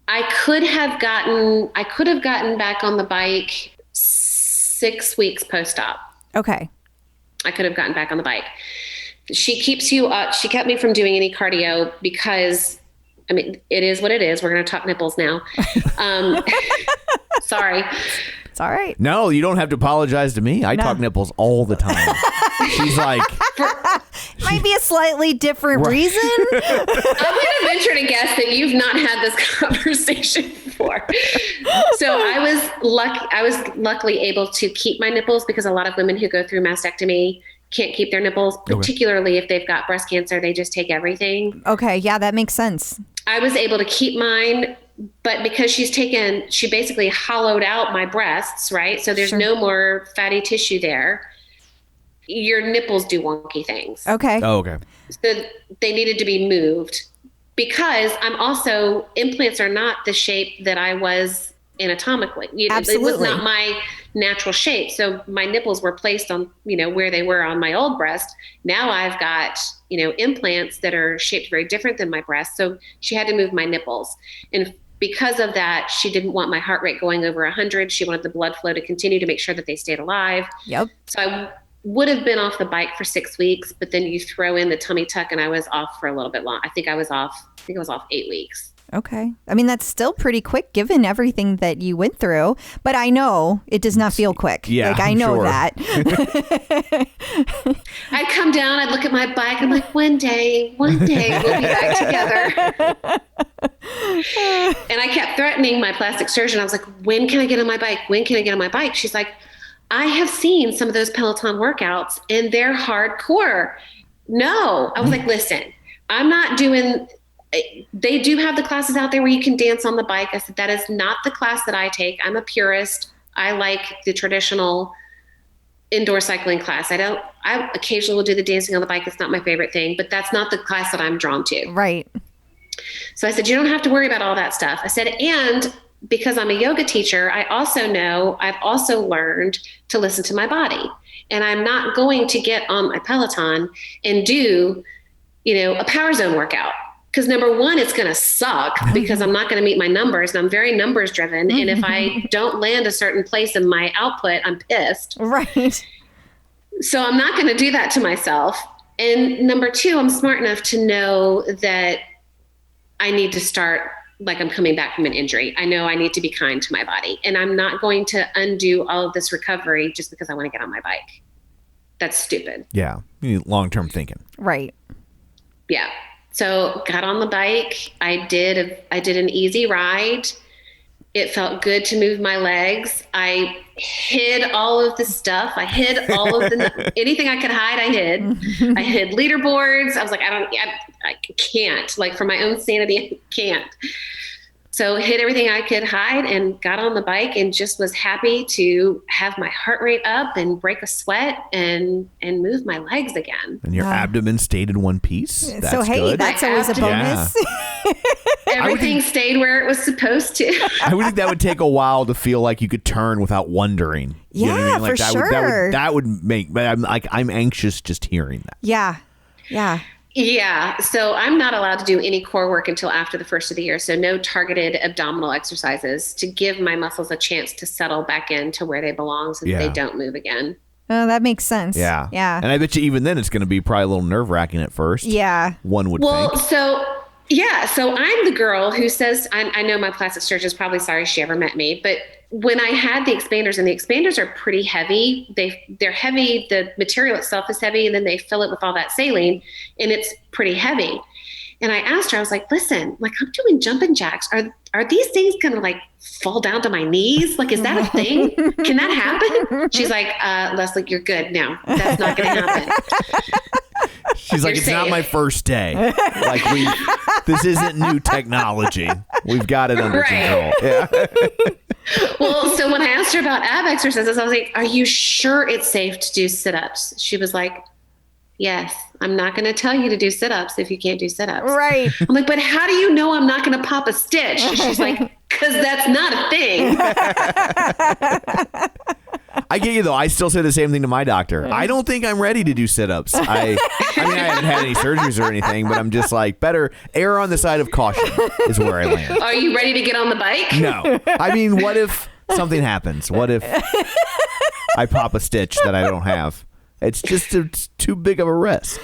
I could have gotten back on the bike 6 weeks post-op. Okay. I could have gotten back on the bike. She keeps you up. She kept me from doing any cardio because, I mean, it is what it is. We're going to talk nipples now. Sorry. It's all right. No, you don't have to apologize to me. I talk nipples all the time. She's like... Might be a slightly different reason. I'm going to venture to guess that you've not had this conversation before. So I was luckily able to keep my nipples because a lot of women who go through mastectomy can't keep their nipples, particularly if they've got breast cancer. They just take everything. Okay. Yeah, that makes sense. I was able to keep mine, but because she basically hollowed out my breasts, right? So there's no more fatty tissue there. Your nipples do wonky things. Okay. Oh, okay. So they needed to be moved because implants are not the shape that I was anatomically. Absolutely. It was not my natural shape. So my nipples were placed on, where they were on my old breast. Now I've got, implants that are shaped very different than my breast. So she had to move my nipples. And because of that, she didn't want my heart rate going over 100. She wanted the blood flow to continue to make sure that they stayed alive. Yep. So I would have been off the bike for 6 weeks, but then you throw in the tummy tuck and I was off for a little bit long. I think I was off 8 weeks. Okay. I mean, that's still pretty quick given everything that you went through, but I know it does not feel quick. Yeah, I know that. I'd come down, I'd look at my bike. I'm like, one day we'll be back together. And I kept threatening my plastic surgeon. I was like, when can I get on my bike? When can I get on my bike? She's like, I have seen some of those Peloton workouts and they're hardcore. No. I was like, listen, I'm not doing... They do have the classes out there where you can dance on the bike. I said, that is not the class that I take. I'm a purist. I like the traditional indoor cycling class. I occasionally will do the dancing on the bike. It's not my favorite thing, but that's not the class that I'm drawn to. Right. So I said, you don't have to worry about all that stuff. I said, and because I'm a yoga teacher, I've also learned to listen to my body. And I'm not going to get on my Peloton and do, a power zone workout. Because number one, it's going to suck because I'm not going to meet my numbers and I'm very numbers driven. And if I don't land a certain place in my output, I'm pissed. Right. So I'm not going to do that to myself. And number two, I'm smart enough to know that I need to start like I'm coming back from an injury. I know I need to be kind to my body and I'm not going to undo all of this recovery just because I want to get on my bike. That's stupid. Yeah. You need long-term thinking. Right. Yeah. So got on the bike. I did an easy ride. It felt good to move my legs. I hid all of the stuff. I hid all of anything I could hide. I hid. I hid leaderboards. I was like, I can't. Like for my own sanity, I can't. So hid everything I could hide and got on the bike and just was happy to have my heart rate up and break a sweat and move my legs again. And your abdomen stayed in one piece. That's so hey, good. that's always a bonus. Yeah. Everything stayed where it was supposed to. I would think that would take a while to feel like you could turn without wondering. You know what I mean? Like for sure. That would make. But I'm anxious just hearing that. Yeah. Yeah. So I'm not allowed to do any core work until after the first of the year. So no targeted abdominal exercises to give my muscles a chance to settle back into where they belong so that they don't move again. Oh, that makes sense. Yeah. Yeah. And I bet you even then it's going to be probably a little nerve wracking at first. Yeah. One would think. So I'm the girl who says, I know my plastic surgeon is probably sorry she ever met me, but when I had the expanders, and the expanders are pretty heavy, they're heavy, the material itself is heavy, and then they fill it with all that saline, and it's pretty heavy. And I asked her, I was like, listen, like I'm doing jumping jacks. Are these things going to like fall down to my knees? Like, is that a thing? Can that happen? She's like, Leslie, you're good. No, that's not going to happen. She's like, it's not my first day. Like this isn't new technology. We've got it under control. Yeah. Well, so when I asked her about ab exercises, I was like, are you sure it's safe to do sit-ups? She was like, yes, I'm not going to tell you to do sit-ups if you can't do sit-ups. Right. I'm like, but how do you know I'm not going to pop a stitch? She's like, because that's not a thing. I get you, though. I still say the same thing to my doctor. I don't think I'm ready to do sit-ups. I mean, I haven't had any surgeries or anything, but I'm just like, better err on the side of caution is where I land. Are you ready to get on the bike? No. I mean, what if something happens? What if I pop a stitch that I don't have? It's too big of a risk.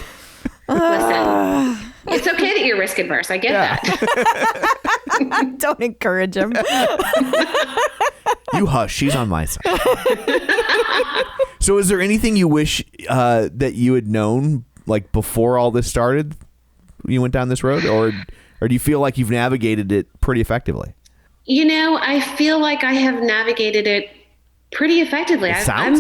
Listen, it's okay that you're risk adverse. I get that. Don't encourage him. You hush. She's on my side. So is there anything you wish that you had known like before all this started? You went down this road, or do you feel like you've navigated it pretty effectively? You know, I feel like I have navigated it pretty effectively. I'm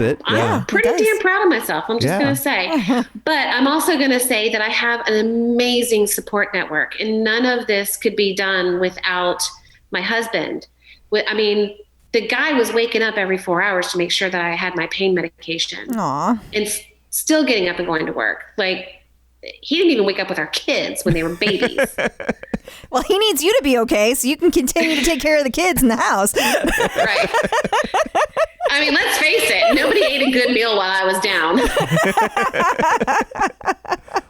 pretty damn proud of myself. I'm just going to say. But I'm also going to say that I have an amazing support network, and none of this could be done without my husband. I mean, the guy was waking up every 4 hours to make sure that I had my pain medication. Aww. And still getting up and going to work. Like, he didn't even wake up with our kids when they were babies. Well, he needs you to be okay so you can continue to take care of the kids in the house. Right. I mean, let's face it. Nobody ate a good meal while I was down.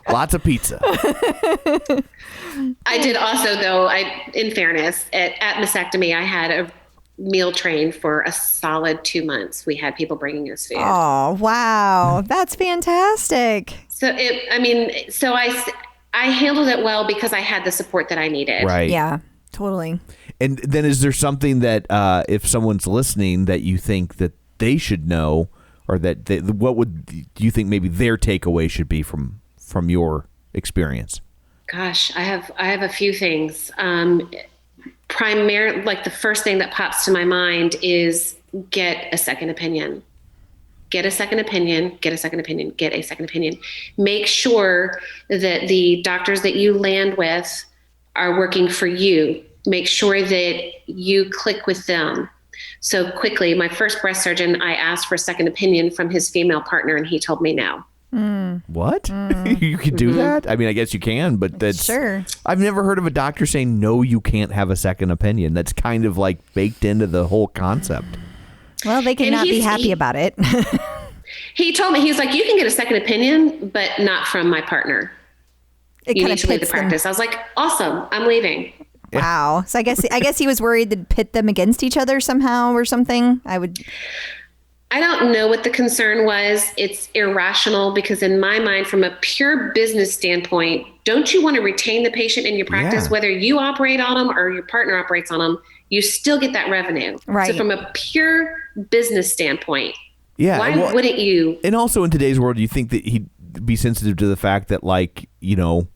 Lots of pizza. I did also, though, in fairness, at mastectomy, I had a meal train for a solid 2 months. We had people bringing us food. Oh, wow. That's fantastic. So I handled it well because I had the support that I needed. Right. Yeah, totally. And then is there something that if someone's listening that you think that they should know, or that do you think maybe their takeaway should be from your experience? Gosh, I have a few things. Primarily, like the first thing that pops to my mind is get a second opinion. Get a second opinion, get a second opinion, get a second opinion. Make sure that the doctors that you land with are working for you. Make sure that you click with them. So quickly, my first breast surgeon, I asked for a second opinion from his female partner, and he told me no. What? You can do that? I mean, I guess you can, but that's... Sure. I've never heard of a doctor saying, no, you can't have a second opinion. That's kind of like baked into the whole concept. Well, they cannot be happy about it. He told me, he was like, you can get a second opinion, but not from my partner. You need to leave the practice. I was like, awesome, I'm leaving. Wow. So I guess he was worried to pit them against each other somehow or something. I don't know what the concern was. It's irrational because in my mind, from a pure business standpoint, don't you want to retain the patient in your practice, whether you operate on them or your partner operates on them? You still get that revenue. Right. So from a pure business standpoint, why wouldn't you? And also in today's world, you think that he'd be sensitive to the fact that, like, you know,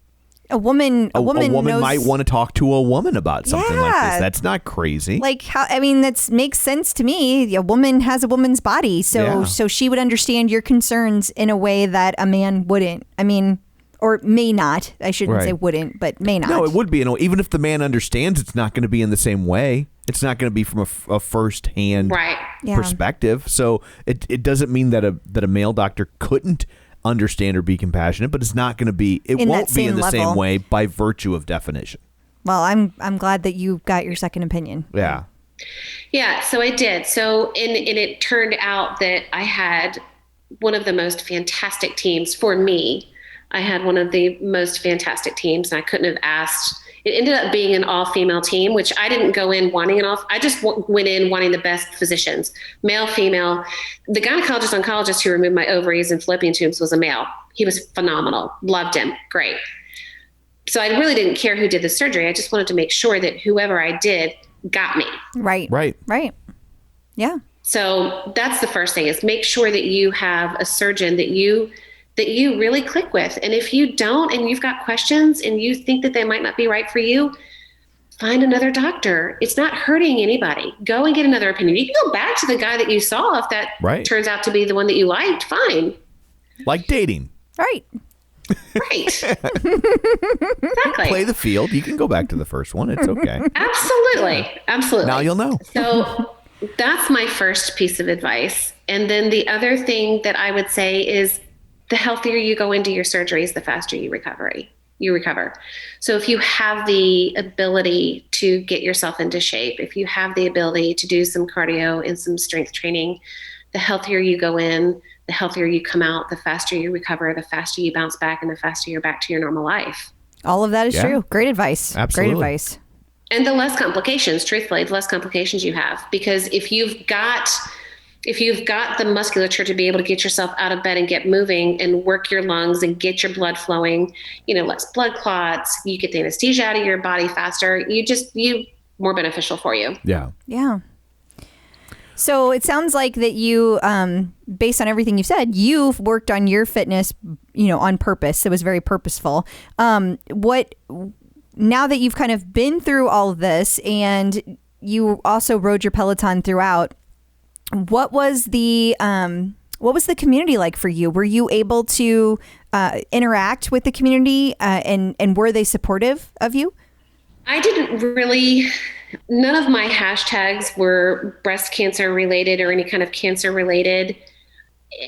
a woman knows, might want to talk to a woman about something like this. That's not crazy. Like, how? I mean, that makes sense to me. A woman has a woman's body, so she would understand your concerns in a way that a man wouldn't. I mean, or may not. I shouldn't say wouldn't, but may not. No, it would be. Even if the man understands, it's not going to be in the same way. It's not going to be from a first-hand perspective. So it doesn't mean that a male doctor couldn't understand or be compassionate, but it's not going to be. It won't be in the same way by virtue of definition. Well, I'm glad that you got your second opinion. Yeah. Yeah, so I did. So, and it turned out that I had one of the most fantastic teams for me. I had one of the most fantastic teams, and I couldn't have asked. It ended up being an all-female team, which I didn't go in wanting an all. I just went in wanting the best physicians, male, female. The gynecologist-oncologist who removed my ovaries and fallopian tubes was a male. He was phenomenal. Loved him. Great. So I really didn't care who did the surgery. I just wanted to make sure that whoever I did got me. Right. Yeah. So that's the first thing, is make sure that you have a surgeon that you really click with. And if you don't, and you've got questions and you think that they might not be right for you, find another doctor. It's not hurting anybody. Go and get another opinion. You can go back to the guy that you saw if that turns out to be the one that you liked. Fine. Like dating. Right. Exactly. Play the field. You can go back to the first one. It's okay. Absolutely. Now you'll know. So that's my first piece of advice. And then the other thing that I would say is, the healthier you go into your surgeries, the faster you recover. So if you have the ability to get yourself into shape, if you have the ability to do some cardio and some strength training, the healthier you go in, the healthier you come out, the faster you recover, the faster you bounce back, and the faster you're back to your normal life. All of that is true. Great advice. Absolutely. Great advice. And the less complications, truthfully, the less complications you have. Because if you've got the musculature to be able to get yourself out of bed and get moving and work your lungs and get your blood flowing, less blood clots, you get the anesthesia out of your body faster, you more beneficial for you. Yeah. Yeah. So it sounds like that you, based on everything you've said, you've worked on your fitness, on purpose. It was very purposeful. Now that you've kind of been through all of this and you also rode your Peloton throughout, what was the community like for you? Were you able to interact with the community and were they supportive of you? I didn't really. None of my hashtags were breast cancer related or any kind of cancer related.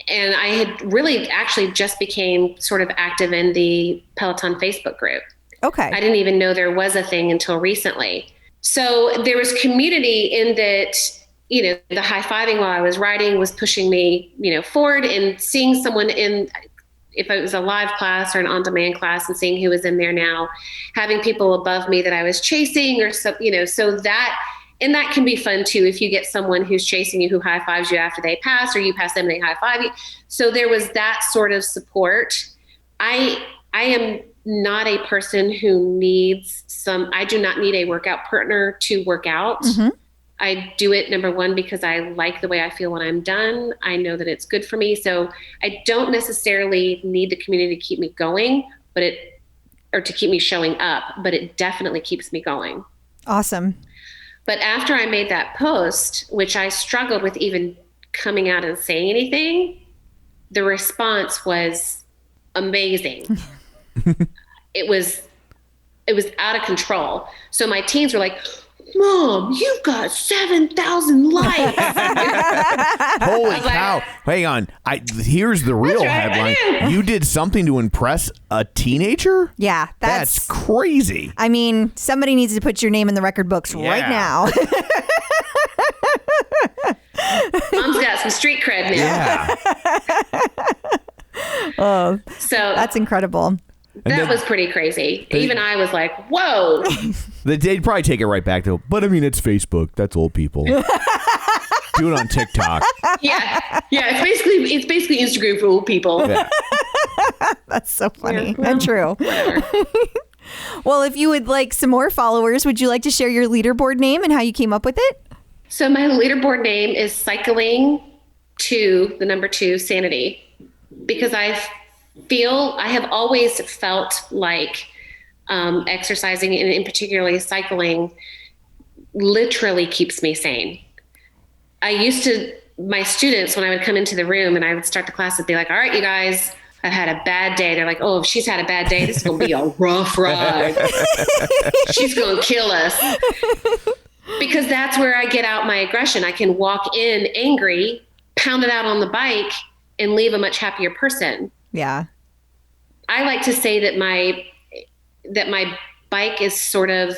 And I had really actually just became sort of active in the Peloton Facebook group. Okay. I didn't even know there was a thing until recently. So there was community in that, the high-fiving while I was riding was pushing me, forward, and seeing someone if it was a live class or an on-demand class and seeing who was in there now, having people above me that I was chasing or so, so that, and that can be fun too, if you get someone who's chasing you, who high-fives you after they pass, or you pass them and they high-five you. So there was that sort of support. I am not a person who I do not need a workout partner to work out. Mm-hmm. I do it, number one, because I like the way I feel when I'm done. I know that it's good for me. So I don't necessarily need the community to keep me going, or to keep me showing up, but it definitely keeps me going. Awesome. But after I made that post, which I struggled with even coming out and saying anything, the response was amazing. It was out of control. So my teens were like, Mom, you've got 7,000 likes. Holy cow. Hang on. Here's the real headline. You did something to impress a teenager? Yeah. That's crazy. I mean, somebody needs to put your name in the record books right now. Mom's got some street cred now. Yeah. So that's incredible. That was pretty crazy. Even I was like, whoa. They'd probably take it right back to, but I mean, it's Facebook. That's old people. Do it on TikTok. Yeah. It's basically Instagram for old people. Yeah. That's so funny and true. Well, if you would like some more followers, would you like to share your leaderboard name and how you came up with it? So my leaderboard name is cycling to the number 2 sanity, because I have always felt like exercising, and in particularly cycling, literally keeps me sane. My students, when I would come into the room and I would start the class, would be like, all right, you guys, I've had a bad day. They're like, oh, if she's had a bad day, this is going to be a rough ride. She's going to kill us. Because that's where I get out my aggression. I can walk in angry, pound it out on the bike, and leave a much happier person. Yeah. I like to say that my bike is sort of,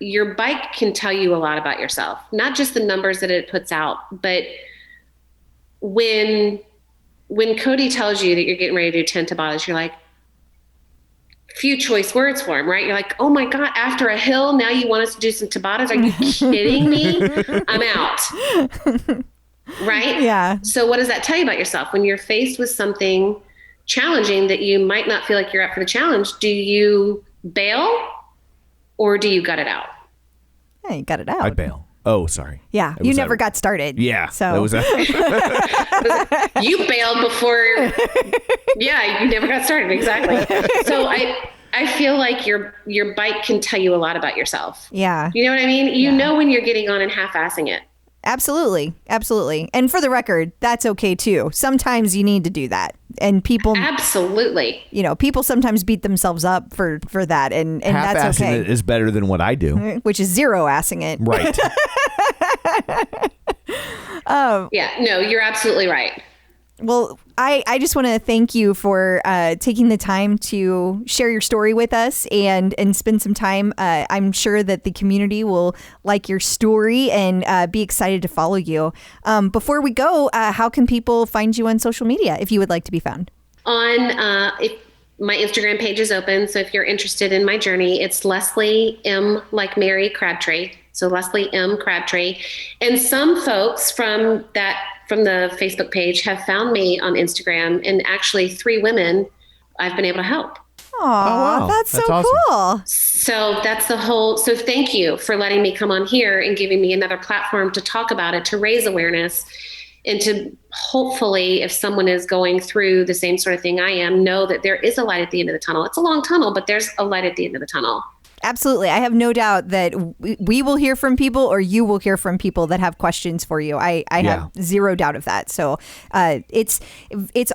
your bike can tell you a lot about yourself, not just the numbers that it puts out, but when Cody tells you that you're getting ready to do 10 Tabatas, you're like, few choice words for him, right? You're like, oh my God, after a hill, now you want us to do some Tabatas? Are you kidding me? I'm out. Right? Yeah. So what does that tell you about yourself? When you're faced with something challenging that you might not feel like you're up for the challenge, do you bail or do you gut it out? Yeah, you got it out. I bail. Oh, sorry. Yeah, you never got started. Yeah. So That was you bailed before. Yeah, you never got started. Exactly. So I feel like your bike can tell you a lot about yourself. Yeah. You know what I mean? You know when you're getting on and half-assing it. Absolutely. Absolutely. And for the record, that's okay too. Sometimes you need to do that. And people, absolutely, people sometimes beat themselves up for that. And that's okay. Half-assing it is better than what I do. Which is zero-assing it. Right. Yeah, no, you're absolutely right. Well, I just want to thank you for taking the time to share your story with us and spend some time. I'm sure that the community will like your story and be excited to follow you. Before we go, how can people find you on social media if you would like to be found? My Instagram page is open. So if you're interested in my journey, it's Leslie M. like Mary Crabtree. So Leslie M. Crabtree. And some folks from the Facebook page have found me on Instagram, and actually 3 women I've been able to help. Wow. That's so awesome. Cool. So that's so thank you for letting me come on here and giving me another platform to talk about it, to raise awareness, and to hopefully, if someone is going through the same sort of thing I am, know that there is a light at the end of the tunnel. It's a long tunnel, but there's a light at the end of the tunnel. Absolutely. I have no doubt that we will hear from people, or you will hear from people that have questions for you. I have zero doubt of that. So it's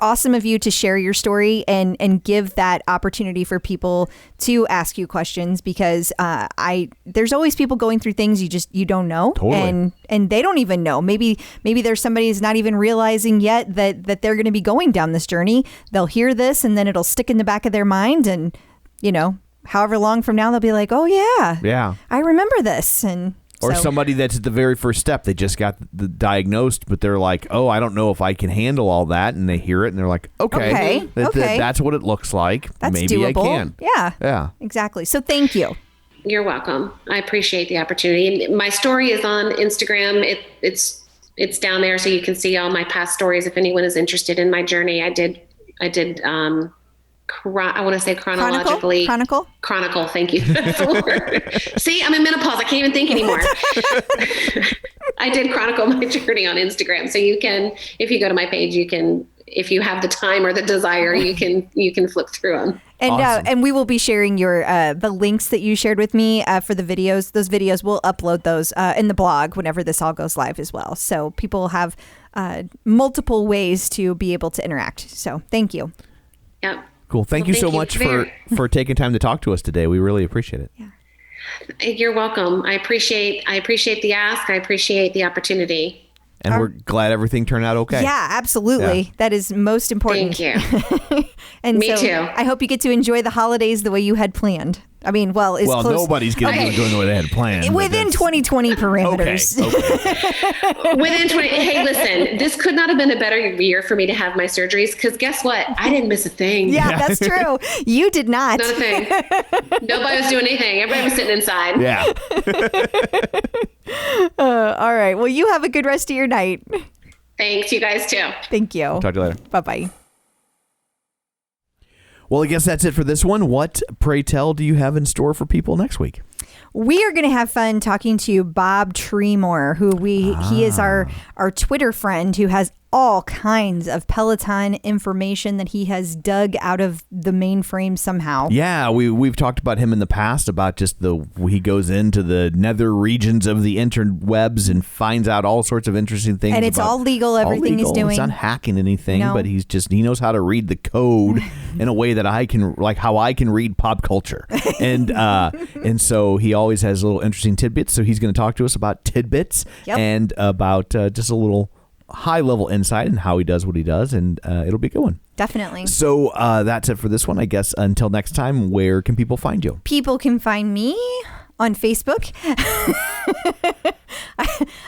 awesome of you to share your story and give that opportunity for people to ask you questions, because there's always people going through things you don't know. Totally. And they don't even know. Maybe there's somebody who's not even realizing yet that they're going to be going down this journey. They'll hear this and then it'll stick in the back of their mind, and however long from now, they'll be like, oh, yeah, I remember this. Or somebody that's at the very first step. They just got diagnosed, but they're like, oh, I don't know if I can handle all that. And they hear it and they're like, okay. That's what it looks like. That's Maybe doable. I can. Yeah, exactly. So thank you. You're welcome. I appreciate the opportunity. My story is on Instagram. It's down there, so you can see all my past stories. If anyone is interested in my journey, I did I want to say chronologically. Chronicle. Thank you. That's the word. See, I'm in menopause. I can't even think anymore. I did chronicle my journey on Instagram. So you can, if you go to my page, if you have the time or the desire, you can flip through them. And awesome. And we will be sharing your the links that you shared with me for the videos. Those videos, we'll upload those in the blog whenever this all goes live as well. So people have multiple ways to be able to interact. So thank you. Yep. Cool. Thank you so much for taking time to talk to us today. We really appreciate it. Yeah. You're welcome. I appreciate the ask. I appreciate the opportunity. And we're glad everything turned out okay. Yeah, absolutely. Yeah. That is most important. Thank you. And Me too. I hope you get to enjoy the holidays the way you had planned. I mean, close. Nobody's getting to doing the way they had planned. Within 2020 parameters. Okay. Within 20. Hey, listen, this could not have been a better year for me to have my surgeries, because guess what? I didn't miss a thing. Yeah, that's true. You did not. Not a thing. Nobody was doing anything. Everybody was sitting inside. Yeah. All right. Well, you have a good rest of your night. Thanks. You guys too. Thank you. Talk to you later. Bye-bye. Well, I guess that's it for this one. What, pray tell, do you have in store for people next week? We are going to have fun talking to Bob Tremore, who he is our Twitter friend who has all kinds of Peloton information that he has dug out of the mainframe somehow. Yeah, we've talked about him in the past about just he goes into the nether regions of the interwebs and finds out all sorts of interesting things. And it's all legal, everything he's doing. It's not hacking anything, but he knows how to read the code in a way that I can, like how I can read pop culture. And so he always has little interesting tidbits. So he's going to talk to us about tidbits and about just a little high-level insight in how he does what he does, and it'll be a good one. Definitely. So that's it for this one, I guess. Until next time, where can people find you? People can find me on Facebook.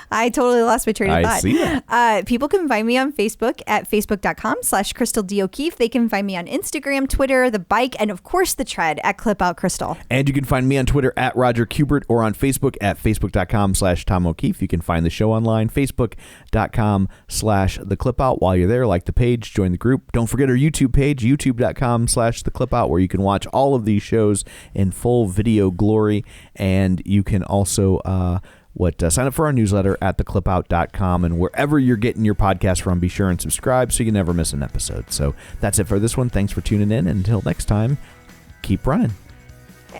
I totally lost my train of thought. I see that. People can find me on Facebook at facebook.com/Crystal D. O'Keefe. They can find me on Instagram, Twitter, the bike, and of course the tread at Clip Out Crystal. And you can find me on Twitter at Roger Kubert or on Facebook at facebook.com/Tom O'Keefe. You can find the show online, facebook.com/The Clip Out. While you're there, like the page, join the group. Don't forget our YouTube page, youtube.com/The Clip Out, where you can watch all of these shows in full video glory. And you can also sign up for our newsletter at theclipout.com, and wherever you're getting your podcast from, be sure and subscribe so you never miss an episode. So that's it for this one. Thanks for tuning in. Until next time, keep running.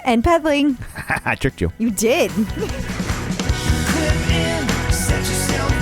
And pedaling. I tricked you. You did. Clip in, set yourself